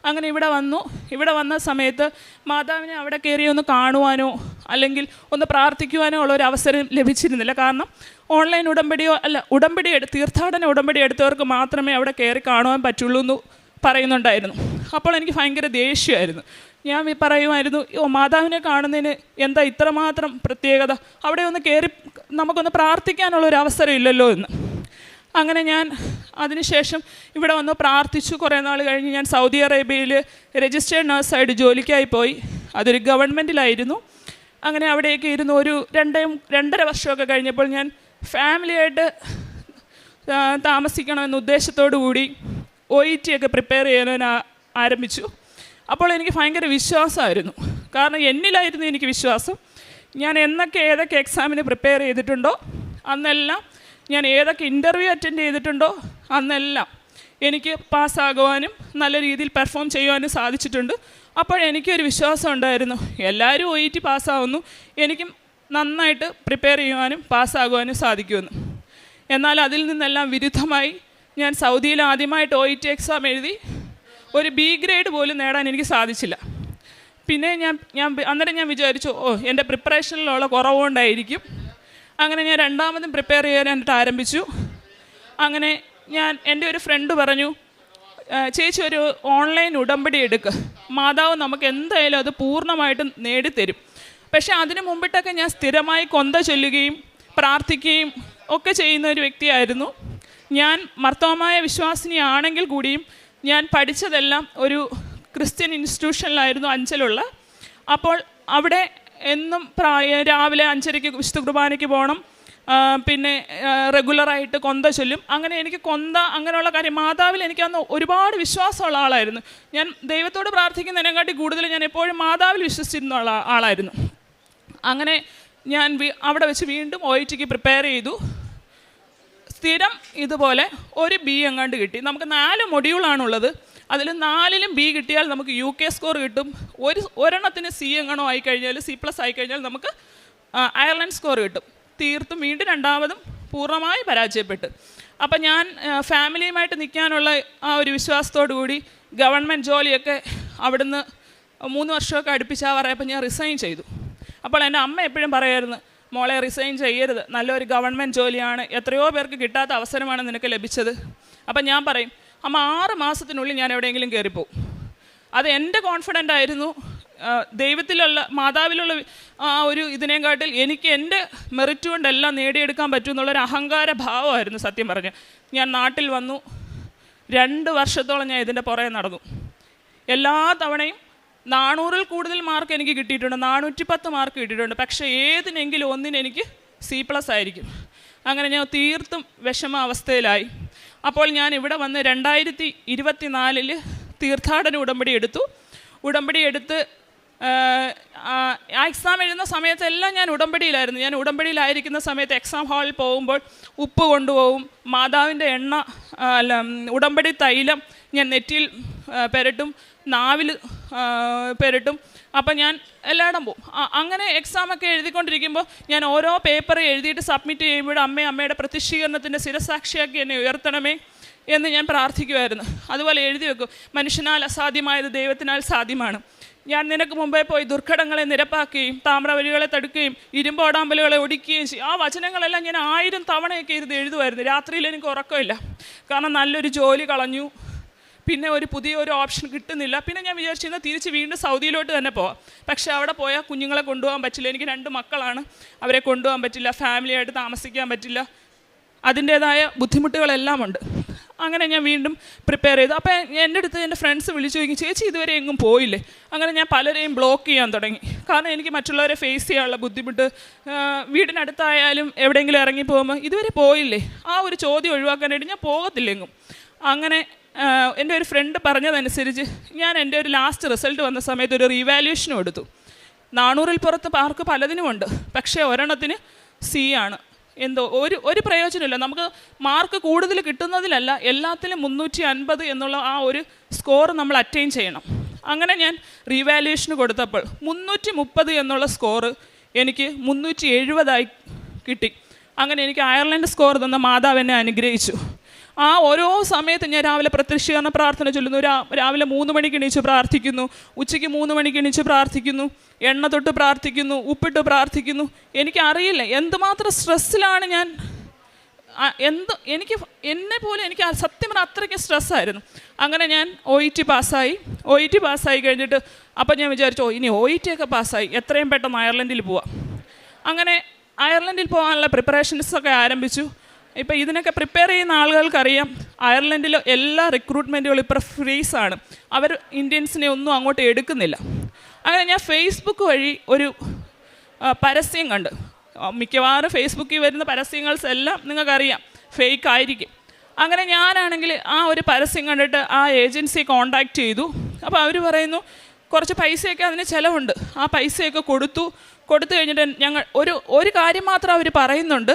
അങ്ങനെ ഇവിടെ വന്നു. ഇവിടെ വന്ന സമയത്ത് മാതാവിനെ അവിടെ കയറി ഒന്ന് കാണുവാനോ അല്ലെങ്കിൽ ഒന്ന് പ്രാർത്ഥിക്കുവാനോ ഉള്ളൊരു അവസരം ലഭിച്ചിരുന്നില്ല. കാരണം ഓൺലൈൻ ഉടമ്പടിയോ അല്ല തീർത്ഥാടന ഉടമ്പടി എടുത്തവർക്ക് മാത്രമേ അവിടെ കയറി കാണുവാൻ പറ്റുള്ളൂ എന്ന് പറയുന്നുണ്ടായിരുന്നു. അപ്പോൾ എനിക്ക് ഭയങ്കര ദേഷ്യമായിരുന്നു. ഞാൻ പറയുമായിരുന്നു, മാതാവിനെ കാണുന്നതിന് എന്താ ഇത്രമാത്രം പ്രത്യേകത, അവിടെ ഒന്ന് കയറി നമുക്കൊന്ന് പ്രാർത്ഥിക്കാനുള്ളൊരു അവസരം ഇല്ലല്ലോ എന്ന്. അങ്ങനെ ഞാൻ അതിനുശേഷം ഇവിടെ വന്ന് പ്രാർത്ഥിച്ചു. കുറേ നാൾ കഴിഞ്ഞ് ഞാൻ സൗദി അറേബ്യയിൽ രജിസ്റ്റേർഡ് നഴ്സായിട്ട് ജോലിക്കായി പോയി. അതൊരു ഗവൺമെൻറ്റിലായിരുന്നു. അങ്ങനെ അവിടെയൊക്കെ ഇരുന്ന് ഒരു 2.5 വർഷമൊക്കെ കഴിഞ്ഞപ്പോൾ ഞാൻ ഫാമിലിയായിട്ട് താമസിക്കണമെന്ന ഉദ്ദേശത്തോടു കൂടി OET ഒക്കെ പ്രിപ്പയർ ചെയ്യാൻ ആരംഭിച്ചു. അപ്പോൾ എനിക്ക് ഭയങ്കര വിശ്വാസമായിരുന്നു. കാരണം എന്നിലായിരുന്നു എനിക്ക് വിശ്വാസം. ഞാൻ ഏതൊക്കെ എക്സാമിന് പ്രിപ്പയർ ചെയ്തിട്ടുണ്ടോ അന്നെല്ലാം, ഞാൻ ഏതൊക്കെ ഇൻ്റർവ്യൂ അറ്റൻഡ് ചെയ്തിട്ടുണ്ടോ അന്നെല്ലാം എനിക്ക് പാസ്സാകുവാനും നല്ല രീതിയിൽ പെർഫോം ചെയ്യുവാനും സാധിച്ചിട്ടുണ്ട്. അപ്പോൾ എനിക്കൊരു വിശ്വാസം ഉണ്ടായിരുന്നു, എല്ലാവരും OET പാസ്സാവുന്നു, എനിക്കും നന്നായിട്ട് പ്രിപ്പയർ ചെയ്യുവാനും പാസ്സാകുവാനും സാധിക്കുമെന്ന്. എന്നാൽ അതിൽ നിന്നെല്ലാം വിരുദ്ധമായി ഞാൻ സൗദിയിൽ ആദ്യമായിട്ട് OET എക്സാം എഴുതി ഒരു B ഗ്രേഡ് പോലും നേടാൻ എനിക്ക് സാധിച്ചില്ല. പിന്നെ അന്നേരം ഞാൻ വിചാരിച്ചു, എൻ്റെ പ്രിപ്പറേഷനിലുള്ള കുറവുകൊണ്ടായിരിക്കും. അങ്ങനെ ഞാൻ രണ്ടാമതും പ്രിപ്പയർ ചെയ്യാനായിട്ട് ആരംഭിച്ചു. അങ്ങനെ എൻ്റെ ഒരു ഫ്രണ്ട് പറഞ്ഞു, ചേച്ചി ഒരു ഓൺലൈൻ ഉടമ്പടി എടുക്കുക, മാതാവ് നമുക്ക് എന്തായാലും അത് പൂർണ്ണമായിട്ടും നേടിത്തരും. പക്ഷേ അതിനു മുമ്പിട്ടൊക്കെ ഞാൻ സ്ഥിരമായി കൊന്ത ചൊല്ലുകയും പ്രാർത്ഥിക്കുകയും ഒക്കെ ചെയ്യുന്ന ഒരു വ്യക്തിയായിരുന്നു. ഞാൻ മർത്തോമായ വിശ്വാസിനിയാണെങ്കിൽ കൂടിയും ഞാൻ പഠിച്ചതെല്ലാം ഒരു ക്രിസ്ത്യൻ ഇൻസ്റ്റിറ്റ്യൂഷനിലായിരുന്നു, അഞ്ചലുള്ള. അപ്പോൾ അവിടെ എന്നും രാവിലെ 5:30 വിശുദ്ധ കുർബാനയ്ക്ക് പോകണം. പിന്നെ റെഗുലറായിട്ട് കൊന്ത ചൊല്ലും. അങ്ങനെ എനിക്ക് അങ്ങനെയുള്ള കാര്യം മാതാവിൽ എനിക്കന്ന് ഒരുപാട് വിശ്വാസമുള്ള ആളായിരുന്നു. ഞാൻ ദൈവത്തോട് പ്രാർത്ഥിക്കുന്നതിനെക്കാട്ടി കൂടുതൽ ഞാൻ എപ്പോഴും മാതാവിൽ വിശ്വസിച്ചിരുന്ന ആളായിരുന്നു. അങ്ങനെ ഞാൻ അവിടെ വെച്ച് വീണ്ടും OETക്ക് പ്രിപ്പയർ ചെയ്തു. സ്ഥിരം ഇതുപോലെ ഒരു B എങ്ങാണ്ട് കിട്ടി. നമുക്ക് 4 മൊഡ്യൂളാണുള്ളത്. അതിൽ 4ലും B കിട്ടിയാൽ നമുക്ക് UK സ്കോർ കിട്ടും. ഒരെണ്ണത്തിന് C എങ്ങാണോ ആയിക്കഴിഞ്ഞാൽ C+ ആയിക്കഴിഞ്ഞാൽ നമുക്ക് അയർലൻഡ് സ്കോർ കിട്ടും. തീർത്തും വീണ്ടും രണ്ടാമതും പൂർണ്ണമായി പരാജയപ്പെട്ടു. അപ്പം ഞാൻ ഫാമിലിയുമായിട്ട് നിൽക്കാനുള്ള ആ ഒരു വിശ്വാസത്തോടു കൂടി ഗവൺമെൻറ് ജോലിയൊക്കെ അവിടുന്ന് 3 വർഷമൊക്കെ അടുപ്പിച്ചാവാറായപ്പോൾ ഞാൻ റിസൈൻ ചെയ്തു. അപ്പോൾ എൻ്റെ അമ്മ എപ്പോഴും പറയുമായിരുന്നു, മോളെ റിസൈൻ ചെയ്യരുത്, നല്ലൊരു ഗവൺമെൻറ് ജോലിയാണ്, എത്രയോ പേർക്ക് കിട്ടാത്ത അവസരമാണ് നിനക്ക് ലഭിച്ചത്. അപ്പം ഞാൻ പറയും, അമ്മ 6 മാസത്തിനുള്ളിൽ ഞാൻ എവിടെയെങ്കിലും കയറിപ്പോവും. അത് എൻ്റെ കോൺഫിഡൻ്റ് ആയിരുന്നു. ദൈവത്തിലുള്ള മാതാവിലുള്ള ആ ഒരു ഇതിനെക്കാട്ടിൽ എനിക്ക് എൻ്റെ മെറിറ്റ് കൊണ്ടെല്ലാം നേടിയെടുക്കാൻ പറ്റുമെന്നുള്ളൊരു അഹങ്കാര ഭാവമായിരുന്നു സത്യം പറഞ്ഞ്. ഞാൻ നാട്ടിൽ വന്നു, 2 വർഷത്തോളം ഞാൻ ഇതിൻ്റെ പുറകെ നടന്നു. എല്ലാ തവണയും 400-ൽ കൂടുതൽ മാർക്ക് എനിക്ക് കിട്ടിയിട്ടുണ്ട്, 410 മാർക്ക് കിട്ടിയിട്ടുണ്ട്. പക്ഷേ ഏതിനെങ്കിലും ഒന്നിന് എനിക്ക് C+ ആയിരിക്കും. അങ്ങനെ ഞാൻ തീർത്തും വിഷമാവസ്ഥയിലായി. അപ്പോൾ ഞാൻ ഇവിടെ വന്ന് 2024 തീർത്ഥാടന ഉടമ്പടി എടുത്തു. ഉടമ്പടി എടുത്ത് ആ എക്സാം എഴുതുന്ന സമയത്തെല്ലാം ഞാൻ ഉടമ്പടിയിലായിരുന്നു. ഞാൻ ഉടമ്പടിയിലായിരിക്കുന്ന സമയത്ത് എക്സാം ഹാളിൽ പോകുമ്പോൾ ഉപ്പ് കൊണ്ടുപോകും, മാതാവിൻ്റെ എണ്ണ ഉടമ്പടി തൈലം ഞാൻ നെറ്റിയിൽ പുരട്ടും, നാവിൽ പുരട്ടും. അപ്പം ഞാൻ എല്ലായിടം പോകും. അങ്ങനെ എക്സാമൊക്കെ എഴുതിക്കൊണ്ടിരിക്കുമ്പോൾ ഞാൻ ഓരോ പേപ്പർ എഴുതിയിട്ട് സബ്മിറ്റ് ചെയ്യുമ്പോൾ അമ്മയുടെ പ്രത്യക്ഷീകരണത്തിൻ്റെ ശിരസാക്ഷിയാക്കി എന്നെ ഉയർത്തണമേ എന്ന് ഞാൻ പ്രാർത്ഥിക്കുമായിരുന്നു. അതുപോലെ എഴുതി വെക്കും, മനുഷ്യനാൽ അസാധ്യമായത് ദൈവത്തിനാൽ സാധ്യമാണ്. ഞാൻ നിനക്ക് മുമ്പേ പോയി ദുർഘടങ്ങളെ നിരപ്പാക്കുകയും താമ്രവലികളെ തടുക്കുകയും ഇരുമ്പോടാമ്പലുകളെ ഒടിക്കുകയും ചെയ്യും. ആ വചനങ്ങളെല്ലാം ഞാൻ 1000 തവണയൊക്കെ ഇരുന്ന് എഴുതുമായിരുന്നു. രാത്രിയിൽ എനിക്ക് ഉറക്കമില്ല, കാരണം നല്ലൊരു ജോലി കളഞ്ഞു, പിന്നെ പുതിയൊരു ഓപ്ഷൻ കിട്ടുന്നില്ല. പിന്നെ ഞാൻ വിചാരിച്ചിരുന്നത് തിരിച്ച് വീണ്ടും സൗദിയിലോട്ട് തന്നെ പോവാം. പക്ഷേ അവിടെ പോയാൽ കുഞ്ഞുങ്ങളെ കൊണ്ടുപോകാൻ പറ്റില്ല. എനിക്ക് 2 മക്കളാണ്, അവരെ കൊണ്ടുപോകാൻ പറ്റില്ല, ഫാമിലിയായിട്ട് താമസിക്കാൻ പറ്റില്ല, അതിൻ്റേതായ ബുദ്ധിമുട്ടുകളെല്ലാം ഉണ്ട്. അങ്ങനെ ഞാൻ വീണ്ടും പ്രിപ്പയർ ചെയ്തു. അപ്പോൾ എൻ്റെ അടുത്ത് എൻ്റെ ഫ്രണ്ട്സ് വിളിച്ചു ചോദിക്കും, ചേച്ചി ഇതുവരെ എങ്ങും പോയില്ലേ? അങ്ങനെ ഞാൻ പലരെയും ബ്ലോക്ക് ചെയ്യാൻ തുടങ്ങി. കാരണം എനിക്ക് മറ്റുള്ളവരെ ഫേസ് ചെയ്യാനുള്ള ബുദ്ധിമുട്ട്, വീടിനടുത്തായാലും എവിടെയെങ്കിലും ഇറങ്ങി പോകുമ്പോൾ ഇതുവരെ പോയില്ലേ, ആ ഒരു ചോദ്യം ഒഴിവാക്കാനായിട്ട് ഞാൻ പോകത്തില്ലെങ്കും. അങ്ങനെ എൻ്റെ ഒരു ഫ്രണ്ട് പറഞ്ഞതനുസരിച്ച് ഞാൻ എൻ്റെ ഒരു ലാസ്റ്റ് റിസൾട്ട് വന്ന സമയത്ത് ഒരു റീവാലുവേഷനും എടുത്തു. 400-ൽ പുറത്ത് മാർക്ക് പലതിനുമുണ്ട്, പക്ഷേ ഒരെണ്ണത്തിന് C ആണ്. എന്തോ ഒരു പ്രയോജനമില്ല. നമുക്ക് മാർക്ക് കൂടുതൽ കിട്ടുന്നതിലല്ല, എല്ലാത്തിലും 350 എന്നുള്ള ആ ഒരു സ്കോർ നമ്മൾ അറ്റൈൻ ചെയ്യണം. അങ്ങനെ ഞാൻ റീവാലുവേഷന് കൊടുത്തപ്പോൾ 330 എന്നുള്ള സ്കോറ് എനിക്ക് 370 കിട്ടി. അങ്ങനെ എനിക്ക് അയർലൻഡ് സ്കോർ തന്ന മാതാവ് എന്നെ അനുഗ്രഹിച്ചു. ആ ഓരോ സമയത്ത് ഞാൻ രാവിലെ പ്രത്യക്ഷീകരണ പ്രാർത്ഥന ചൊല്ലുന്നു, രാവിലെ 3 മണിക്ക് എണീച്ച് പ്രാർത്ഥിക്കുന്നു, ഉച്ചയ്ക്ക് 3 മണിക്ക് എണീച്ച് പ്രാർത്ഥിക്കുന്നു, എണ്ണ തൊട്ട് പ്രാർത്ഥിക്കുന്നു, ഉപ്പിട്ട് പ്രാർത്ഥിക്കുന്നു. എനിക്കറിയില്ല എന്തുമാത്രം സ്ട്രെസ്സിലാണ് ഞാൻ. എനിക്ക് സത്യം പറഞ്ഞാൽ അത്രയ്ക്ക് സ്ട്രെസ്സായിരുന്നു. അങ്ങനെ ഞാൻ OET പാസ്സായി കഴിഞ്ഞിട്ട് അപ്പം ഞാൻ വിചാരിച്ചു, ഇനി OET ഒക്കെ പാസ്സായി, എത്രയും പെട്ടെന്ന് അയർലൻഡിൽ പോവാം. അങ്ങനെ അയർലൻഡിൽ പോകാനുള്ള പ്രിപ്പറേഷൻസൊക്കെ ആരംഭിച്ചു. ഇപ്പോൾ ഇതിനൊക്കെ പ്രിപ്പയർ ചെയ്യുന്ന ആളുകൾക്കറിയാം, അയർലൻഡിൽ എല്ലാ റിക്രൂട്ട്മെൻറ്റുകളും ഇപ്പോൾ ഫ്രീസാണ്. അവർ ഇന്ത്യൻസിനെ ഒന്നും അങ്ങോട്ട് എടുക്കുന്നില്ല. അങ്ങനെ ഞാൻ ഫേസ്ബുക്ക് വഴി ഒരു പരസ്യം കണ്ട്. മിക്കവാറും ഫേസ്ബുക്കിൽ വരുന്ന പരസ്യങ്ങൾസ് എല്ലാം നിങ്ങൾക്കറിയാം ഫേക്ക് ആയിരിക്കും. അങ്ങനെ ഞാനാണെങ്കിൽ ആ ഒരു പരസ്യം കണ്ടിട്ട് ആ ഏജൻസിയെ കോൺടാക്റ്റ് ചെയ്തു. അപ്പോൾ അവർ പറയുന്നു കുറച്ച് പൈസയൊക്കെ അതിന് ചിലവുണ്ട്. ആ പൈസയൊക്കെ കൊടുത്തു കഴിഞ്ഞിട്ട് ഞങ്ങൾ ഒരു കാര്യം മാത്രം അവർ പറയുന്നുണ്ട്,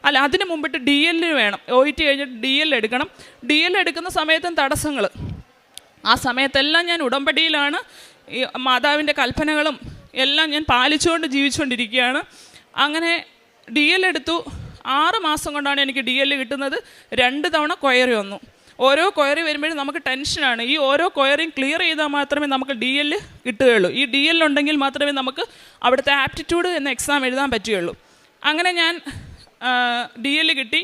അല്ല അതിന് മുമ്പിട്ട് DL വേണം, OET കഴിഞ്ഞിട്ട് DL എടുക്കണം. DL എടുക്കുന്ന സമയത്തും തടസ്സങ്ങൾ. ആ സമയത്തെല്ലാം ഞാൻ ഉടമ്പടിയിലാണ്, ഈ മാതാവിൻ്റെ കൽപ്പനകളും എല്ലാം ഞാൻ പാലിച്ചുകൊണ്ട് ജീവിച്ചുകൊണ്ടിരിക്കുകയാണ്. അങ്ങനെ DL എടുത്തു. 6 മാസം കൊണ്ടാണ് എനിക്ക് DL കിട്ടുന്നത്. 2 തവണ ക്വയറി വന്നു. ഓരോ ക്വയറി വരുമ്പോഴും നമുക്ക് ടെൻഷനാണ്. ഈ ഓരോ ക്വയറിയും ക്ലിയർ ചെയ്താൽ മാത്രമേ നമുക്ക് DL കിട്ടുകയുള്ളൂ. ഈ DL ഉണ്ടെങ്കിൽ മാത്രമേ നമുക്ക് അവിടുത്തെ ആപ്റ്റിറ്റ്യൂഡ് എന്ന എക്സാം എഴുതാൻ പറ്റുകയുള്ളൂ. അങ്ങനെ ഞാൻ DL കിട്ടി.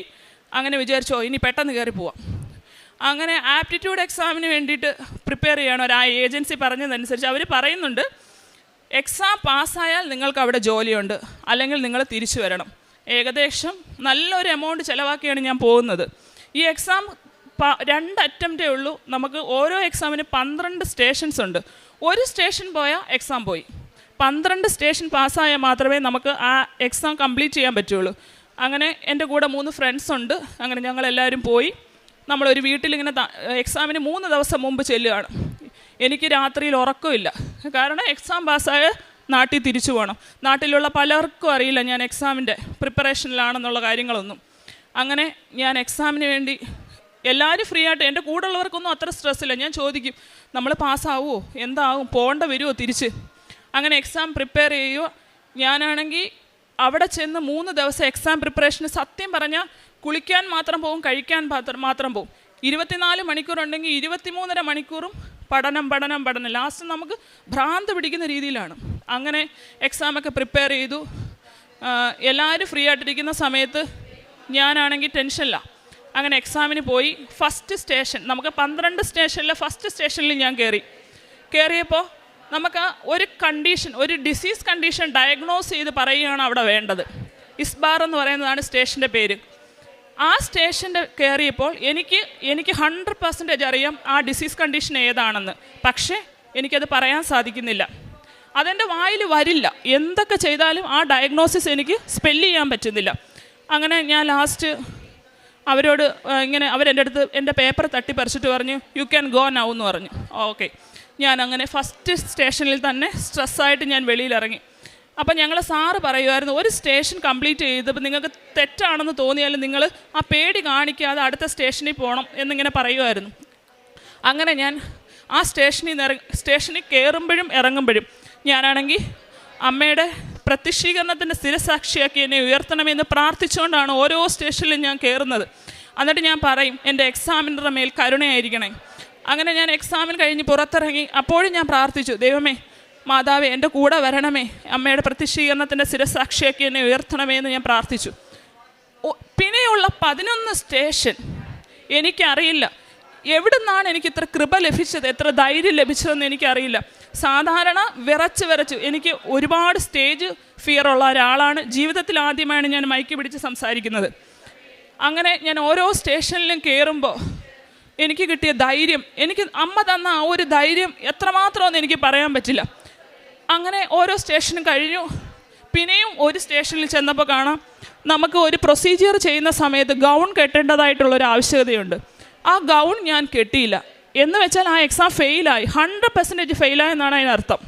അങ്ങനെ വിചാരിച്ചോ ഇനി പെട്ടെന്ന് കയറി പോവാം. അങ്ങനെ ആപ്റ്റിറ്റ്യൂഡ് എക്സാമിന് വേണ്ടിയിട്ട് പ്രിപ്പയർ ചെയ്യണം. ആ ഏജൻസി പറഞ്ഞതനുസരിച്ച് അവർ പറയുന്നുണ്ട്, എക്സാം പാസ്സായാൽ നിങ്ങൾക്ക് അവിടെ ജോലിയുണ്ട്, അല്ലെങ്കിൽ നിങ്ങൾ തിരിച്ചു വരണം. ഏകദേശം നല്ലൊരു എമൗണ്ട് ചിലവാക്കിയാണ് ഞാൻ പോകുന്നത്. ഈ എക്സാം 2 അറ്റംപ്റ്റേ ഉള്ളൂ. നമുക്ക് ഓരോ എക്സാമിന് 12 സ്റ്റേഷൻസ് ഉണ്ട്. ഒരു സ്റ്റേഷൻ പോയാൽ എക്സാം പോയി. 12 സ്റ്റേഷൻ പാസ്സായാൽ മാത്രമേ നമുക്ക് ആ എക്സാം കംപ്ലീറ്റ് ചെയ്യാൻ പറ്റുള്ളൂ. അങ്ങനെ എൻ്റെ കൂടെ 3 ഫ്രണ്ട്സ് ഉണ്ട്. അങ്ങനെ ഞങ്ങളെല്ലാവരും പോയി. നമ്മളൊരു വീട്ടിലിങ്ങനെ എക്സാമിന് 3 ദിവസം മുമ്പ് ചെല്ലുകയാണ്. എനിക്ക് രാത്രിയിൽ ഉറക്കമില്ല, കാരണം എക്സാം പാസ്സായ നാട്ടിൽ തിരിച്ചു പോകണം. നാട്ടിലുള്ള പലർക്കും അറിയില്ല ഞാൻ എക്സാമിൻ്റെ പ്രിപ്പറേഷനിലാണെന്നുള്ള കാര്യങ്ങളൊന്നും. അങ്ങനെ ഞാൻ എക്സാമിന് വേണ്ടി എല്ലാവരും ഫ്രീ ആയിട്ട്, എൻ്റെ കൂടെ ഉള്ളവർക്കൊന്നും അത്ര സ്ട്രെസ്സില്ല. ഞാൻ ചോദിക്കും, നമ്മൾ പാസ്സാവുമോ, എന്താവും, പോകേണ്ട വരുമോ തിരിച്ച്. അങ്ങനെ എക്സാം പ്രിപ്പയർ ചെയ്യുമോ. ഞാനാണെങ്കിൽ അവിടെ ചെന്ന് 3 ദിവസം എക്സാം പ്രിപ്പറേഷന് സത്യം പറഞ്ഞാൽ കുളിക്കാൻ മാത്രം പോകും, കഴിക്കാൻ മാത്രം പോകും. 24 മണിക്കൂറുണ്ടെങ്കിൽ 23.5 മണിക്കൂറും പഠനം. ലാസ്റ്റ് നമുക്ക് ഭ്രാന്ത് പിടിക്കുന്ന രീതിയിലാണ്. അങ്ങനെ എക്സാമൊക്കെ പ്രിപ്പയർ ചെയ്തു. എല്ലാവരും ഫ്രീ ആയിട്ടിരിക്കുന്ന സമയത്ത് ഞാനാണെങ്കിൽ ടെൻഷനില്ല. അങ്ങനെ എക്സാമിന് പോയി. ഫസ്റ്റ് സ്റ്റേഷൻ, നമുക്ക് 12 സ്റ്റേഷനിലെ ഫസ്റ്റ് സ്റ്റേഷനിൽ ഞാൻ കയറിയപ്പോൾ നമുക്ക് ഒരു കണ്ടീഷൻ, ഒരു ഡിസീസ് കണ്ടീഷൻ ഡയഗ്നോസ് ചെയ്ത് പറയുകയാണ് അവിടെ വേണ്ടത്. ഇസ്ബാർ എന്ന് പറയുന്നതാണ് സ്റ്റേഷൻ്റെ പേര്. ആ സ്റ്റേഷൻ്റെ കയറിയപ്പോൾ എനിക്ക് 100% അറിയാം ആ ഡിസീസ് കണ്ടീഷൻ ഏതാണെന്ന്. പക്ഷേ എനിക്കത് പറയാൻ സാധിക്കുന്നില്ല. അതെൻ്റെ വായിൽ വരില്ല. എന്തൊക്കെ ചെയ്താലും ആ ഡയഗ്നോസിസ് എനിക്ക് സ്പെല്ല് ചെയ്യാൻ പറ്റുന്നില്ല. അങ്ങനെ ഞാൻ ലാസ്റ്റ് അവരോട് ഇങ്ങനെ അവരെൻ്റെ അടുത്ത് എൻ്റെ പേപ്പർ തട്ടിപ്പറിച്ചിട്ട് പറഞ്ഞു, യു ക്യാൻ ഗോ നൗ എന്ന് പറഞ്ഞു. ഓക്കെ, ഞാൻ അങ്ങനെ ഫസ്റ്റ് സ്റ്റേഷനിൽ തന്നെ സ്ട്രെസ്സായിട്ട് ഞാൻ വെളിയിലിറങ്ങി. അപ്പം ഞങ്ങൾ സാറ് പറയുമായിരുന്നു, ഒരു സ്റ്റേഷൻ കംപ്ലീറ്റ് ചെയ്തപ്പോൾ നിങ്ങൾക്ക് തെറ്റാണെന്ന് തോന്നിയാലും നിങ്ങൾ ആ പേടി കാണിക്കാതെ അടുത്ത സ്റ്റേഷനിൽ പോകണം എന്നിങ്ങനെ പറയുമായിരുന്നു. അങ്ങനെ ഞാൻ ആ സ്റ്റേഷനിൽ കയറുമ്പോഴും ഇറങ്ങുമ്പോഴും ഞാനാണെങ്കിൽ അമ്മയുടെ പ്രത്യക്ഷീകരണത്തിൻ്റെ സ്ഥിരസാക്ഷിയാക്കി എന്നെ ഉയർത്തണമെന്ന് പ്രാർത്ഥിച്ചുകൊണ്ടാണ് ഓരോ സ്റ്റേഷനിലും ഞാൻ കയറുന്നത്. എന്നിട്ട് ഞാൻ പറയും, എൻ്റെ എക്സാമിൻ്റെ മേൽ കരുണയായിരിക്കണേ. അങ്ങനെ ഞാൻ എക്സാമിന് കഴിഞ്ഞ് പുറത്തിറങ്ങി. അപ്പോഴും ഞാൻ പ്രാർത്ഥിച്ചു, ദൈവമേ മാതാവേ എൻ്റെ കൂടെ വരണമേ, അമ്മയുടെ പ്രത്യക്ഷീകരണത്തിൻ്റെ സ്ഥിരസാക്ഷിയാക്കി എന്നെ ഉയർത്തണമേ എന്ന് ഞാൻ പ്രാർത്ഥിച്ചു. പിന്നെയുള്ള 11 സ്റ്റേഷൻ എനിക്കറിയില്ല എവിടെ നിന്നാണ് എനിക്കിത്ര കൃപ ലഭിച്ചത്, എത്ര ധൈര്യം ലഭിച്ചതെന്ന് എനിക്കറിയില്ല. സാധാരണ വിറച്ച് എനിക്ക് ഒരുപാട് സ്റ്റേജ് ഫിയർ ഉള്ള ഒരാളാണ്. ജീവിതത്തിൽ ആദ്യമായാണ് ഞാൻ മൈക്ക് പിടിച്ച് സംസാരിക്കുന്നത്. അങ്ങനെ ഞാൻ ഓരോ സ്റ്റേഷനിലും കയറുമ്പോൾ എനിക്ക് കിട്ടിയ ധൈര്യം, എനിക്ക് അമ്മ തന്ന ആ ഒരു ധൈര്യം എത്രമാത്രമെന്ന് എനിക്ക് പറയാൻ പറ്റില്ല. അങ്ങനെ ഓരോ സ്റ്റേഷനും കഴിഞ്ഞു. പിന്നെയും ഒരു സ്റ്റേഷനിൽ ചെന്നപ്പോൾ കാണാം, നമുക്ക് ഒരു പ്രൊസീജിയർ ചെയ്യുന്ന സമയത്ത് ഗൗൺ കെട്ടേണ്ടതായിട്ടുള്ളൊരു ആവശ്യകതയുണ്ട്. ആ ഗൗൺ ഞാൻ കെട്ടിയില്ല. എന്ന് വെച്ചാൽ ആ എക്സാം ഫെയിലായി, 100% ഫെയിലായെന്നാണ് അതിനർത്ഥം.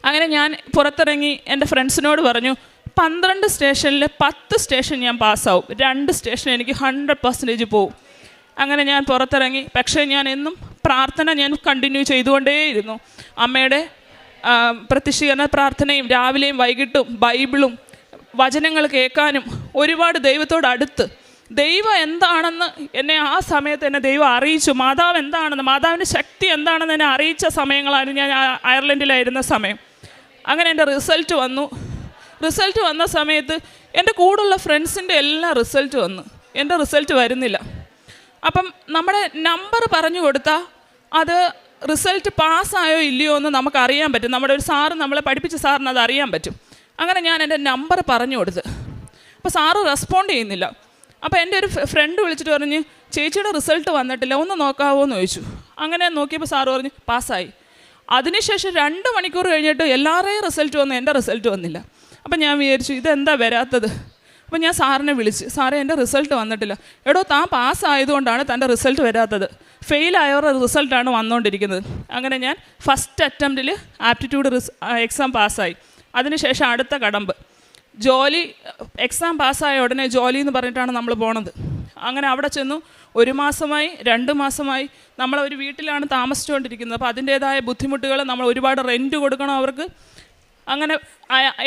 അങ്ങനെ ഞാൻ പുറത്തിറങ്ങി എൻ്റെ ഫ്രണ്ട്സിനോട് പറഞ്ഞു, 12 സ്റ്റേഷനിൽ 10 സ്റ്റേഷൻ ഞാൻ പാസ്സാവും, 2 സ്റ്റേഷൻ എനിക്ക് 100% പോവും. അങ്ങനെ ഞാൻ പുറത്തിറങ്ങി. പക്ഷേ ഞാൻ എന്നും പ്രാർത്ഥന ഞാൻ കണ്ടിന്യൂ ചെയ്തുകൊണ്ടേയിരുന്നു. അമ്മയുടെ പ്രത്യക്ഷീകരണ പ്രാർത്ഥനയും രാവിലെയും വൈകിട്ടും ബൈബിളും വചനങ്ങൾ കേൾക്കാനും ഒരുപാട് ദൈവത്തോട് അടുത്ത് ദൈവം എന്താണെന്ന് എന്നെ ആ സമയത്ത് എന്നെ ദൈവം അറിയിച്ചു. മാതാവ് എന്താണെന്ന്, മാതാവിൻ്റെ ശക്തി എന്താണെന്ന് എന്നെ അറിയിച്ച സമയങ്ങളായിരുന്നു ഞാൻ അയർലൻഡിലായിരുന്ന സമയം. അങ്ങനെ എൻ്റെ റിസൾട്ട് വന്ന സമയത്ത് എൻ്റെ കൂടെയുള്ള ഫ്രണ്ട്സിൻ്റെ എല്ലാം റിസൾട്ട് വന്നു. എൻ്റെ റിസൾട്ട് വരുന്നില്ല. അപ്പം നമ്മുടെ നമ്പർ പറഞ്ഞു കൊടുത്താൽ അത് റിസൾട്ട് പാസ്സായോ ഇല്ലയോ എന്ന് നമുക്കറിയാൻ പറ്റും. നമ്മുടെ ഒരു സാറ് നമ്മളെ പഠിപ്പിച്ച സാറിന് അത് അറിയാൻ പറ്റും. അങ്ങനെ ഞാൻ എൻ്റെ നമ്പർ പറഞ്ഞു കൊടുത്ത്. അപ്പോൾ സാറ് റെസ്പോണ്ട് ചെയ്യുന്നില്ല. അപ്പോൾ എൻ്റെ ഒരു ഫ്രണ്ട് വിളിച്ചിട്ട് പറഞ്ഞ്, ചേച്ചിയുടെ റിസൾട്ട് വന്നിട്ടില്ല, ഒന്ന് നോക്കാവോ എന്ന് ചോദിച്ചു. അങ്ങനെ നോക്കിയപ്പോൾ സാറ് പറഞ്ഞു പാസ്സായി. അതിനുശേഷം 2 മണിക്കൂർ കഴിഞ്ഞിട്ട് എല്ലാവരുടെയും റിസൾട്ട് വന്നു, എൻ്റെ റിസൾട്ട് വന്നില്ല. അപ്പം ഞാൻ വിചാരിച്ചു ഇതെന്താ വരാത്തത്. അപ്പം ഞാൻ സാറിനെ വിളിച്ച്, സാറേ എൻ്റെ റിസൾട്ട് വന്നിട്ടില്ല. എടോ താൻ പാസ്സായതുകൊണ്ടാണ് തൻ്റെ റിസൾട്ട് വരാത്തത്, ഫെയിലായവരുടെ റിസൾട്ടാണ് വന്നുകൊണ്ടിരിക്കുന്നത്. അങ്ങനെ ഞാൻ ഫസ്റ്റ് അറ്റംപ്റ്റിൽ ആപ്റ്റിറ്റ്യൂഡ് എക്സാം പാസ്സായി. അതിനുശേഷം അടുത്ത കടമ്പ് ജോലി. എക്സാം പാസ്സായ ഉടനെ ജോലി എന്ന് പറഞ്ഞിട്ടാണ് നമ്മൾ പോണത്. അങ്ങനെ അവിടെ ചെന്നു. 1 മാസമായി 2 മാസമായി നമ്മളൊരു വീട്ടിലാണ് താമസിച്ചുകൊണ്ടിരിക്കുന്നത്. അപ്പോൾ അതിൻ്റേതായ ബുദ്ധിമുട്ടുകൾ, നമ്മൾ ഒരുപാട് റെൻറ്റ് കൊടുക്കണം അവർക്ക്. അങ്ങനെ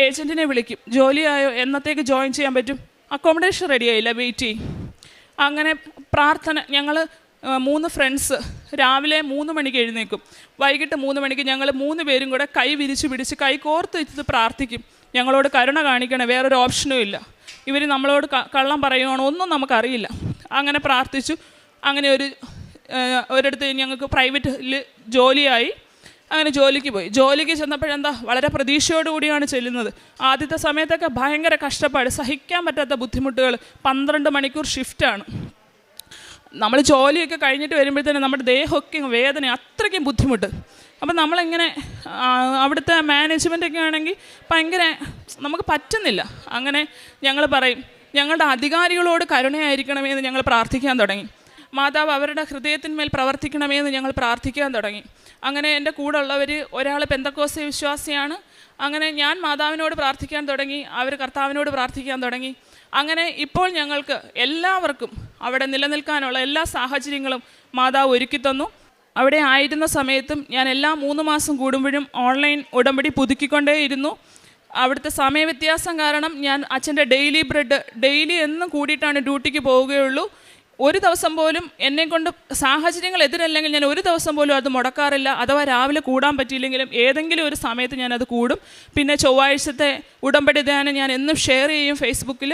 ഏജൻറ്റിനെ വിളിക്കും, ജോലിയായോ, എന്നത്തേക്ക് ജോയിൻ ചെയ്യാൻ പറ്റും, അക്കോമഡേഷൻ റെഡിയായില്ല, വെയിറ്റ് ചെയ്യും. അങ്ങനെ പ്രാർത്ഥന. ഞങ്ങൾ 3 ഫ്രണ്ട്സ് രാവിലെ 3 മണിക്ക് എഴുന്നേക്കും. വൈകിട്ട് 3 മണിക്ക് ഞങ്ങൾ 3 പേരും കൂടെ കൈ വിരിച്ച് പിടിച്ച് കൈ കോർത്ത് വെച്ച് പ്രാർത്ഥിക്കും, ഞങ്ങളോട് കരുണ കാണിക്കണം, വേറൊരു ഓപ്ഷനും ഇല്ല. ഇവർ നമ്മളോട് കള്ളം പറയുകയാണോ ഒന്നും നമുക്കറിയില്ല. അങ്ങനെ പ്രാർത്ഥിച്ചു. അങ്ങനെ ഒരിടത്ത് ഞങ്ങൾക്ക് പ്രൈവറ്റിൽ ജോലിയായി. അങ്ങനെ ജോലിക്ക് പോയി. ജോലിക്ക് ചെന്നപ്പോഴെന്താ, വളരെ പ്രതീക്ഷയോടുകൂടിയാണ് ചെല്ലുന്നത്. ആദ്യത്തെ സമയത്തൊക്കെ ഭയങ്കര കഷ്ടപ്പാട്, സഹിക്കാൻ പറ്റാത്ത ബുദ്ധിമുട്ടുകൾ. 12 മണിക്കൂർ ഷിഫ്റ്റാണ്. നമ്മൾ ജോലിയൊക്കെ കഴിഞ്ഞിട്ട് വരുമ്പോഴത്തേനും നമ്മുടെ ദേഹമൊക്കെ വേദന, അത്രയ്ക്കും ബുദ്ധിമുട്ട്. അപ്പം നമ്മളിങ്ങനെ അവിടുത്തെ മാനേജ്മെൻറ്റൊക്കെ ആണെങ്കിൽ ഭയങ്കര നമുക്ക് പറ്റുന്നില്ല. അങ്ങനെ ഞങ്ങൾ പറയും, ഞങ്ങളുടെ അധികാരികളോട് കരുണയായിരിക്കണമേ എന്ന് ഞങ്ങൾ പ്രാർത്ഥിക്കാൻ തുടങ്ങി. മാതാവ് അവരുടെ ഹൃദയത്തിന്മേൽ പ്രവർത്തിക്കണമേ എന്ന് ഞങ്ങൾ പ്രാർത്ഥിക്കാൻ തുടങ്ങി. അങ്ങനെ എൻ്റെ കൂടെ ഉള്ളവർ ഒരാൾ പെന്തക്കോസ്തേ വിശ്വാസിയാണ്. അങ്ങനെ ഞാൻ മാതാവിനോട് പ്രാർത്ഥിക്കാൻ തുടങ്ങി, അവർ കർത്താവിനോട് പ്രാർത്ഥിക്കാൻ തുടങ്ങി. അങ്ങനെ ഇപ്പോൾ ഞങ്ങൾക്ക് എല്ലാവർക്കും അവിടെ നിലനിൽക്കാനുള്ള എല്ലാ സാഹചര്യങ്ങളും മാതാവ് ഒരുക്കി തന്നു. അവിടെ ആയിരുന്ന സമയത്തും ഞാൻ എല്ലാ 3 മാസം കൂടുമ്പോഴും ഓൺലൈൻ ഉടമ്പടി പുതുക്കിക്കൊണ്ടേയിരുന്നു. അവിടുത്തെ സമയവ്യത്യാസം കാരണം ഞാൻ അച്ഛൻ്റെ ഡെയിലി ബ്രെഡ് ഡെയിലി എന്നും കൂടിയിട്ടാണ് ഡ്യൂട്ടിക്ക് പോവുകയുള്ളൂ. ഒരു ദിവസം പോലും എന്നെക്കൊണ്ട് സാഹചര്യങ്ങൾ എതിരല്ലെങ്കിൽ ഞാൻ ഒരു ദിവസം പോലും അത് മുടക്കാറില്ല. അഥവാ രാവിലെ കൂടാൻ പറ്റിയില്ലെങ്കിലും ഏതെങ്കിലും ഒരു സമയത്ത് ഞാനത് കൂടും. പിന്നെ ചൊവ്വാഴ്ചത്തെ ഉടമ്പടി ധ്യാനം ഞാൻ എന്നും ഷെയർ ചെയ്യും ഫേസ്ബുക്കിൽ,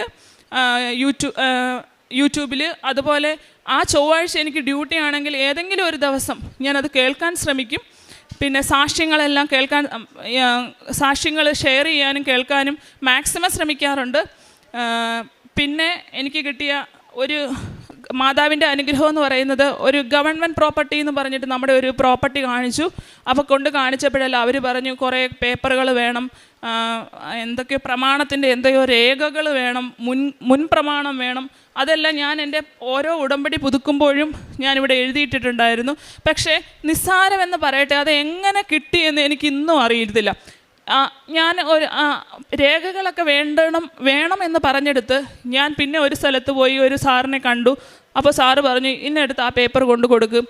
യൂട്യൂബിൽ. അതുപോലെ ആ ചൊവ്വാഴ്ച എനിക്ക് ഡ്യൂട്ടി ആണെങ്കിൽ ഏതെങ്കിലും ഒരു ദിവസം ഞാനത് കേൾക്കാൻ ശ്രമിക്കും. പിന്നെ സാക്ഷ്യങ്ങളെല്ലാം കേൾക്കാൻ, സാക്ഷ്യങ്ങൾ ഷെയർ ചെയ്യാനും കേൾക്കാനും മാക്സിമം ശ്രമിക്കാറുണ്ട്. പിന്നെ എനിക്ക് കിട്ടിയ ഒരു മാതാവിൻ്റെ അനുഗ്രഹം എന്ന് പറയുന്നത്, ഒരു ഗവൺമെൻറ് പ്രോപ്പർട്ടി എന്ന് പറഞ്ഞിട്ട് നമ്മുടെ ഒരു പ്രോപ്പർട്ടി കാണിച്ചു. അപ്പോൾ കൊണ്ട് കാണിച്ചപ്പോഴല്ല അവർ പറഞ്ഞു കുറേ പേപ്പറുകൾ വേണം, എന്തൊക്കെയോ പ്രമാണത്തിൻ്റെ എന്തൊക്കെയോ രേഖകൾ വേണം, മുൻ പ്രമാണം വേണം. അതെല്ലാം ഞാൻ എൻ്റെ ഓരോ ഉടമ്പടി പുതുക്കുമ്പോഴും ഞാനിവിടെ എഴുതിയിട്ടിട്ടുണ്ടായിരുന്നു. പക്ഷേ നിസ്സാരമെന്ന് പറയട്ടെ, അത് എങ്ങനെ കിട്ടിയെന്ന് എനിക്ക് ഇന്നും അറിയത്തില്ല. ഞാൻ ഒരു രേഖകളൊക്കെ വേണമെന്ന് പറഞ്ഞെടുത്ത് ഞാൻ പിന്നെ ഒരു സ്ഥലത്ത് പോയി ഒരു സാറിനെ കണ്ടു. അപ്പോൾ സാറ് പറഞ്ഞു ഇന്നെടുത്ത് ആ പേപ്പർ കൊണ്ട് കൊടുക്കും.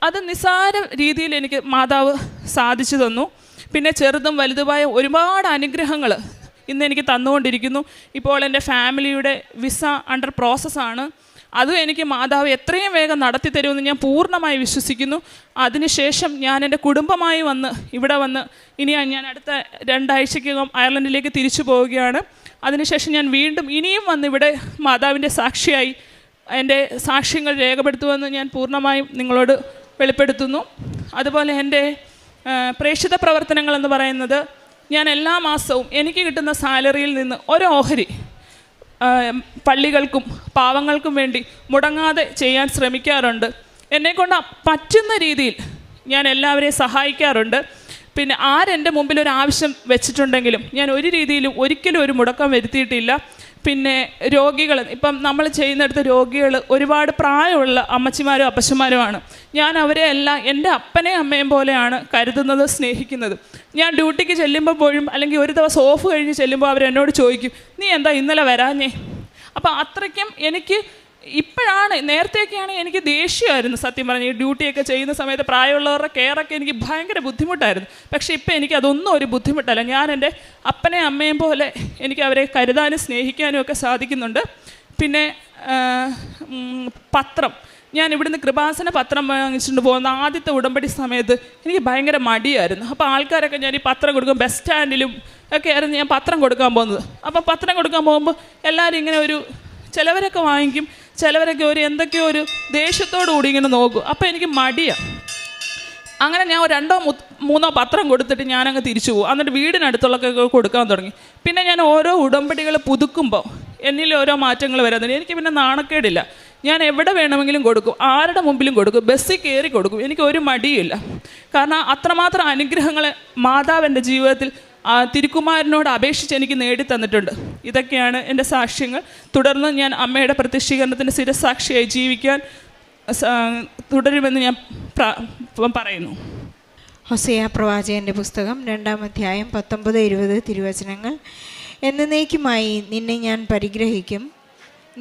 അത് നിസ്സാര രീതിയിൽ എനിക്ക് മാതാവ് സാധിച്ചു തന്നു. പിന്നെ ചെറുതും വലുതുമായ ഒരുപാട് അനുഗ്രഹങ്ങൾ ഇന്ന് എനിക്ക് തന്നുകൊണ്ടിരിക്കുന്നു. ഇപ്പോൾ എൻ്റെ ഫാമിലിയുടെ വിസ അണ്ടർ പ്രോസസ്സാണ്. അതും എനിക്ക് മാതാവ് എത്രയും വേഗം നടത്തി തരുമെന്ന് ഞാൻ പൂർണ്ണമായി വിശ്വസിക്കുന്നു. അതിനുശേഷം ഞാൻ എൻ്റെ കുടുംബമായി ഇവിടെ വന്ന് ഇനി ഞാൻ അടുത്ത 2 ആഴ്ചയ്ക്കകം അയർലൻഡിലേക്ക് തിരിച്ചു പോവുകയാണ്. അതിനുശേഷം ഞാൻ വീണ്ടും ഇനിയും വന്ന് ഇവിടെ മാതാവിൻ്റെ സാക്ഷിയായി എൻ്റെ സാക്ഷ്യങ്ങൾ രേഖപ്പെടുത്തുമെന്ന് ഞാൻ പൂർണ്ണമായും നിങ്ങളോട് വെളിപ്പെടുത്തുന്നു. അതുപോലെ എൻ്റെ പ്രേക്ഷിത പ്രവർത്തനങ്ങളെന്ന് പറയുന്നത്, ഞാൻ എല്ലാ മാസവും എനിക്ക് കിട്ടുന്ന സാലറിയിൽ നിന്ന് ഒരു ഓഹരി പള്ളികൾക്കും പാവങ്ങൾക്കും വേണ്ടി മുടങ്ങാതെ ചെയ്യാൻ ശ്രമിക്കാറുണ്ട്. എന്നെക്കൊണ്ട് പറ്റുന്ന രീതിയിൽ ഞാൻ എല്ലാവരെയും സഹായിക്കാറുണ്ട്. പിന്നെ ആരെൻ്റെ മുമ്പിൽ ഒരു ആവശ്യം വെച്ചിട്ടുണ്ടെങ്കിലും ഞാൻ ഒരു രീതിയിലും ഒരിക്കലും ഒരു മുടക്കം വരുത്തിയിട്ടില്ല. പിന്നെ രോഗികൾ, ഇപ്പം നമ്മൾ ചെയ്യുന്നിടത്ത് രോഗികൾ ഒരുപാട് പ്രായമുള്ള അമ്മച്ചിമാരും അപ്പച്ചന്മാരുമാണ്. ഞാൻ അവരെ എല്ലാം എൻ്റെ അപ്പനെയും അമ്മയും പോലെയാണ് കരുതുന്നത്, സ്നേഹിക്കുന്നത്. ഞാൻ ഡ്യൂട്ടിക്ക് ചെല്ലുമ്പോൾ പോലും അല്ലെങ്കിൽ ഒരു ദിവസം ഓഫ് കഴിഞ്ഞ് ചെല്ലുമ്പോൾ അവരെന്നോട് ചോദിക്കും, നീ എന്താ ഇന്നലെ വരാഞ്ഞേ? അപ്പോൾ അത്രയ്ക്കും എനിക്ക് ഇപ്പോഴാണ്, നേരത്തെയൊക്കെയാണ് എനിക്ക് ദേഷ്യമായിരുന്നു സത്യം പറഞ്ഞ്. ഈ ഡ്യൂട്ടിയൊക്കെ ചെയ്യുന്ന സമയത്ത് പ്രായമുള്ളവരുടെ കെയറൊക്കെ എനിക്ക് ഭയങ്കര ബുദ്ധിമുട്ടായിരുന്നു. പക്ഷേ ഇപ്പം എനിക്കതൊന്നും ഒരു ബുദ്ധിമുട്ടല്ല. ഞാൻ എൻ്റെ അപ്പനെയും അമ്മയും പോലെ എനിക്ക് അവരെ കരുതാനും സ്നേഹിക്കാനും ഒക്കെ സാധിക്കുന്നുണ്ട്. പിന്നെ പത്രം, ഞാൻ ഇവിടുന്ന് കൃപാസന പത്രം വാങ്ങിച്ചുകൊണ്ട് പോകുന്ന ആദ്യത്തെ ഉടമ്പടി സമയത്ത് എനിക്ക് ഭയങ്കര മടിയായിരുന്നു. അപ്പോൾ ആൾക്കാരൊക്കെ ഞാൻ ഈ പത്രം കൊടുക്കും, ബസ് സ്റ്റാൻഡിലും ഒക്കെ ആയിരുന്നു ഞാൻ പത്രം കൊടുക്കാൻ പോകുന്നത്. അപ്പോൾ പത്രം കൊടുക്കാൻ പോകുമ്പോൾ എല്ലാവരും ഇങ്ങനെ ചിലവരൊക്കെ വാങ്ങിക്കും, ചിലവരൊക്കെ എന്തൊക്കെയോ ഒരു ദേഷ്യത്തോടു കൂടി ഇങ്ങനെ നോക്കും. അപ്പോൾ എനിക്ക് മടിയാണ്. അങ്ങനെ ഞാൻ 2-3 പത്രം കൊടുത്തിട്ട് ഞാനങ്ങ് തിരിച്ചു പോകും. എന്നിട്ട് വീടിനടുത്തുള്ളൊക്കെ കൊടുക്കാൻ തുടങ്ങി. പിന്നെ ഞാൻ ഓരോ ഉടമ്പടികൾ പുതുക്കുമ്പോൾ എന്നിൽ ഓരോ മാറ്റങ്ങൾ വരുന്നുണ്ട്. എനിക്ക് പിന്നെ നാണക്കേടില്ല. ഞാൻ എവിടെ വേണമെങ്കിലും കൊടുക്കും, ആരുടെ മുമ്പിലും കൊടുക്കും, ബസ്സിൽ കയറി കൊടുക്കും. എനിക്കൊരു മടിയില്ല. കാരണം അത്രമാത്രം അനുഗ്രഹങ്ങൾ മാതാവ് എൻ്റെ ജീവിതത്തിൽ തിരുക്കുമാരനോട് അപേക്ഷിച്ച് എനിക്ക് നേടിത്തന്നിട്ടുണ്ട്. ഇതൊക്കെയാണ് എൻ്റെ സാക്ഷ്യങ്ങൾ. തുടർന്ന് ഞാൻ അമ്മയുടെ പ്രത്യക്ഷീകരണത്തിൻ്റെ സ്ഥിരസാക്ഷിയായി ജീവിക്കാൻ തുടരുമെന്ന് ഞാൻ പറയുന്നു. ഹോസേയ പ്രവാചകൻ്റെ പുസ്തകം 2-ാം അധ്യായം 19-20 തിരുവചനങ്ങൾ. എന്നേക്കുമായി നിന്നെ ഞാൻ പരിഗ്രഹിക്കും,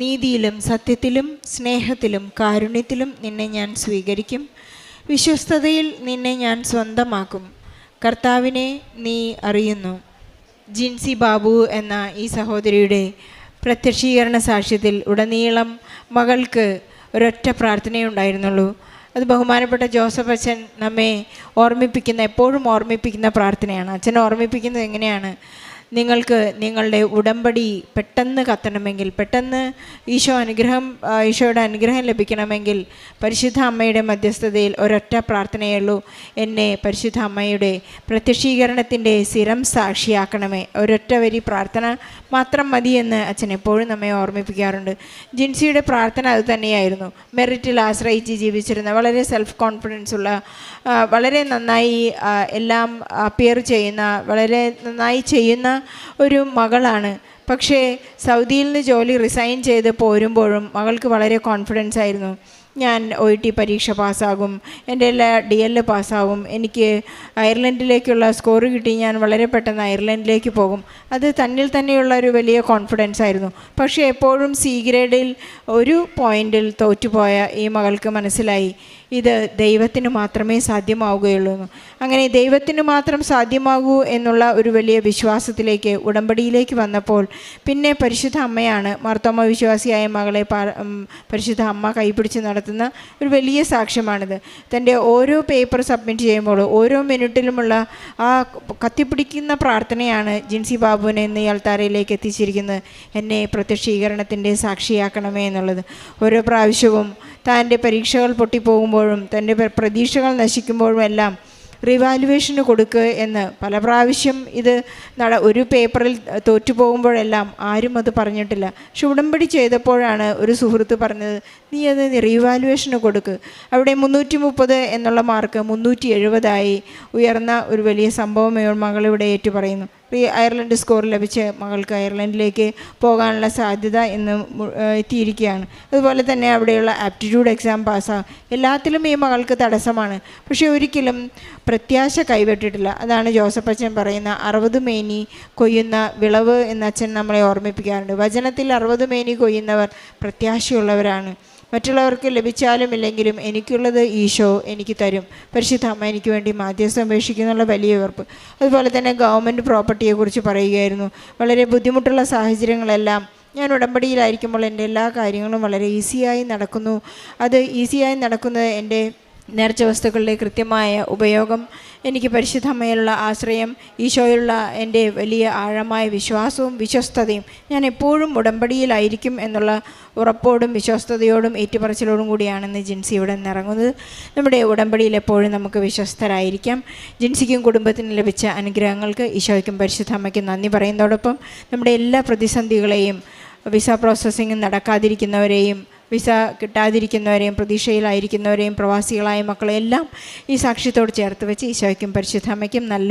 നീതിയിലും സത്യത്തിലും സ്നേഹത്തിലും കാരുണ്യത്തിലും നിന്നെ ഞാൻ സ്വീകരിക്കും, വിശ്വസ്തതയിൽ നിന്നെ ഞാൻ സ്വന്തമാക്കും. കർത്താവിനെ നീ അറിയുന്നു. ജിൻസി ബാബു എന്ന ഈ സഹോദരിയുടെ പ്രത്യക്ഷീകരണ സാക്ഷ്യത്തിൽ ഉടനീളം മകൾക്ക് ഒരൊറ്റ പ്രാർത്ഥനയുണ്ടായിരുന്നുള്ളൂ. അത് ബഹുമാനപ്പെട്ട ജോസഫ് അച്ഛൻ നമ്മെ എപ്പോഴും ഓർമ്മിപ്പിക്കുന്ന പ്രാർത്ഥനയാണ്. അച്ഛൻ ഓർമ്മിപ്പിക്കുന്നത് എങ്ങനെയാണ്? നിങ്ങൾക്ക് നിങ്ങളുടെ ഉടമ്പടി പെട്ടെന്ന് കത്തണമെങ്കിൽ, പെട്ടെന്ന് ഈശോയുടെ അനുഗ്രഹം ലഭിക്കണമെങ്കിൽ പരിശുദ്ധ അമ്മയുടെ മധ്യസ്ഥതയിൽ ഒരൊറ്റ പ്രാർത്ഥനയേ ഉള്ളൂ. എന്നെ പരിശുദ്ധ അമ്മയുടെ പ്രത്യക്ഷീകരണത്തിൻ്റെ സ്ഥിരം സാക്ഷിയാക്കണമേ. ഒരൊറ്റ വരി പ്രാർത്ഥന മാത്രം മതിയെന്ന് അച്ഛൻ എപ്പോഴും നമ്മെ ഓർമ്മിപ്പിക്കാറുണ്ട്. ജിൻസിയുടെ പ്രാർത്ഥന അത് തന്നെയായിരുന്നു. മെറിറ്റിൽ ആശ്രയിച്ച് ജീവിച്ചിരുന്ന, വളരെ സെൽഫ് കോൺഫിഡൻസ് ഉള്ള, വളരെ നന്നായി എല്ലാം അപ്പിയർ ചെയ്യുന്ന, വളരെ നന്നായി ചെയ്യുന്ന ഒരു മകളാണ്. പക്ഷേ സൗദിയിൽ നിന്ന് ജോലി റിസൈൻ ചെയ്ത് പോരുമ്പോഴും മകൾക്ക് വളരെ കോൺഫിഡൻസ് ആയിരുന്നു. ഞാൻ OET പരീക്ഷ പാസ്സാകും, എൻ്റെ എല്ലാ DL പാസ്സാകും, എനിക്ക് അയർലൻഡിലേക്കുള്ള സ്കോർ കിട്ടി, ഞാൻ വളരെ പെട്ടെന്ന് അയർലൻഡിലേക്ക് പോകും. അത് തന്നിൽ തന്നെയുള്ള ഒരു വലിയ കോൺഫിഡൻസ് ആയിരുന്നു. പക്ഷേ എപ്പോഴും C ഗ്രേഡിൽ ഒരു പോയിൻറ്റിൽ തോറ്റുപോയ ഈ മകൾക്ക് മനസ്സിലായി, ഇത് ദൈവത്തിന് മാത്രമേ സാധ്യമാവുകയുള്ളൂ. അങ്ങനെ ദൈവത്തിന് മാത്രം സാധ്യമാകൂ എന്നുള്ള ഒരു വലിയ വിശ്വാസത്തിലേക്ക്, ഉടമ്പടിയിലേക്ക് വന്നപ്പോൾ പിന്നെ പരിശുദ്ധ അമ്മയാണ്, മാർത്തോമ വിശ്വാസിയായ മകളെ പരിശുദ്ധ അമ്മ കൈപിടിച്ച് നടത്തുന്ന ഒരു വലിയ സാക്ഷ്യമാണിത്. തൻ്റെ ഓരോ പേപ്പർ സബ്മിറ്റ് ചെയ്യുമ്പോൾ ഓരോ മിനിറ്റിലുമുള്ള ആ കത്തിപ്പിടിക്കുന്ന പ്രാർത്ഥനയാണ് ജിൻസി ബാബുവിനെ ഇന്ന് ഈ അൾത്താരയിലേക്ക് എത്തിച്ചിരിക്കുന്നത്. എന്നെ പ്രത്യക്ഷീകരണത്തിൻ്റെ സാക്ഷിയാക്കണമേ എന്നുള്ളത്. ഓരോ പ്രാവശ്യവും തൻ്റെ പരീക്ഷകൾ പൊട്ടിപ്പോകുമ്പോഴും തൻ്റെ പ്രതീക്ഷകൾ നശിക്കുമ്പോഴും എല്ലാം റിവാലുവേഷന് കൊടുക്കുക എന്ന് പല പ്രാവശ്യം ഇത് ഒരു പേപ്പറിൽ തോറ്റുപോകുമ്പോഴെല്ലാം ആരും അത് പറഞ്ഞിട്ടില്ല. പക്ഷെ ഉടമ്പടി ചെയ്തപ്പോഴാണ് ഒരു സുഹൃത്ത് പറഞ്ഞത്, നീ അത് റീവാലുവേഷന് കൊടുക്കുക. അവിടെ 330 എന്നുള്ള മാർക്ക് 370 ഉയർന്ന ഒരു വലിയ സംഭവം മകളിവിടെ ഏറ്റു പറയുന്നു. അയർലൻഡ് സ്കോർ ലഭിച്ച് മകൾക്ക് അയർലൻഡിലേക്ക് പോകാനുള്ള സാധ്യത ഇന്ന് എത്തിയിരിക്കുകയാണ്. അതുപോലെ തന്നെ അവിടെയുള്ള ആപ്റ്റിറ്റ്യൂഡ് എക്സാം പാസ്സാകും. എല്ലാത്തിലും ഈ മകൾക്ക് തടസ്സമാണ്. പക്ഷേ ഒരിക്കലും പ്രത്യാശ കൈവിട്ടിട്ടില്ല. അതാണ് ജോസഫ് അച്ഛൻ പറയുന്ന 60 മേനി കൊയ്യുന്ന വിളവ് എന്ന് അച്ഛൻ നമ്മളെ ഓർമ്മിപ്പിക്കാറുണ്ട്. വചനത്തിൽ 60 മേനി കൊയ്യുന്നവർ പ്രത്യാശയുള്ളവരാണ്. മറ്റുള്ളവർക്ക് ലഭിച്ചാലും ഇല്ലെങ്കിലും എനിക്കുള്ളത് ഈശോ എനിക്ക് തരും, പരിശുദ്ധ അമ്മ എനിക്ക് വേണ്ടി മാധ്യസ്ഥം അപേക്ഷിക്കുന്നുള്ള വലിയ ഉറപ്പ്. അതുപോലെ തന്നെ ഗവൺമെൻറ് പ്രോപ്പർട്ടിയെക്കുറിച്ച് പറയുകയായിരുന്നു. വളരെ ബുദ്ധിമുട്ടുള്ള സാഹചര്യങ്ങളെല്ലാം ഞാൻ ഉടമ്പടിയിലായിരിക്കുമ്പോൾ എൻ്റെ എല്ലാ കാര്യങ്ങളും വളരെ ഈസിയായി നടക്കുന്നു. അത് ഈസിയായി നടക്കുന്നത് എൻ്റെ നേർച്ച വസ്തുക്കളുടെ കൃത്യമായ ഉപയോഗം, എനിക്ക് പരിശുദ്ധ അമ്മയിലുള്ള ആശ്രയം, ഈശോയിലുള്ള എൻ്റെ വലിയ ആഴമായ വിശ്വാസവും വിശ്വസ്തതയും, ഞാൻ എപ്പോഴും ഉടമ്പടിയിലായിരിക്കും എന്നുള്ള ഉറപ്പോടും വിശ്വസ്തയോടും ഏറ്റുപറച്ചിലോടും കൂടിയാണെന്ന് ജിൻസി ഇവിടെ നിന്നിറങ്ങുന്നത്. നമ്മുടെ ഉടമ്പടിയിൽ എപ്പോഴും നമുക്ക് വിശ്വസ്തരായിരിക്കാം. ജിൻസിക്കും കുടുംബത്തിനും ലഭിച്ച അനുഗ്രഹങ്ങൾക്ക് ഈശോയ്ക്കും പരിശുദ്ധ അമ്മയ്ക്കും നന്ദി പറയുന്നതോടൊപ്പം നമ്മുടെ എല്ലാ പ്രതിസന്ധികളെയും, വിസ പ്രോസസ്സിങ് നടക്കാതിരിക്കുന്നവരെയും വിസ കിട്ടാതിരിക്കുന്നവരെയും പ്രതീക്ഷയിലായിരിക്കുന്നവരെയും പ്രവാസികളായ മക്കളെല്ലാം ഈ സാക്ഷ്യത്തോട് ചേർത്ത് വെച്ച് ഈശോയ്ക്കും പരിശുദ്ധ അമ്മയ്ക്കും നല്ല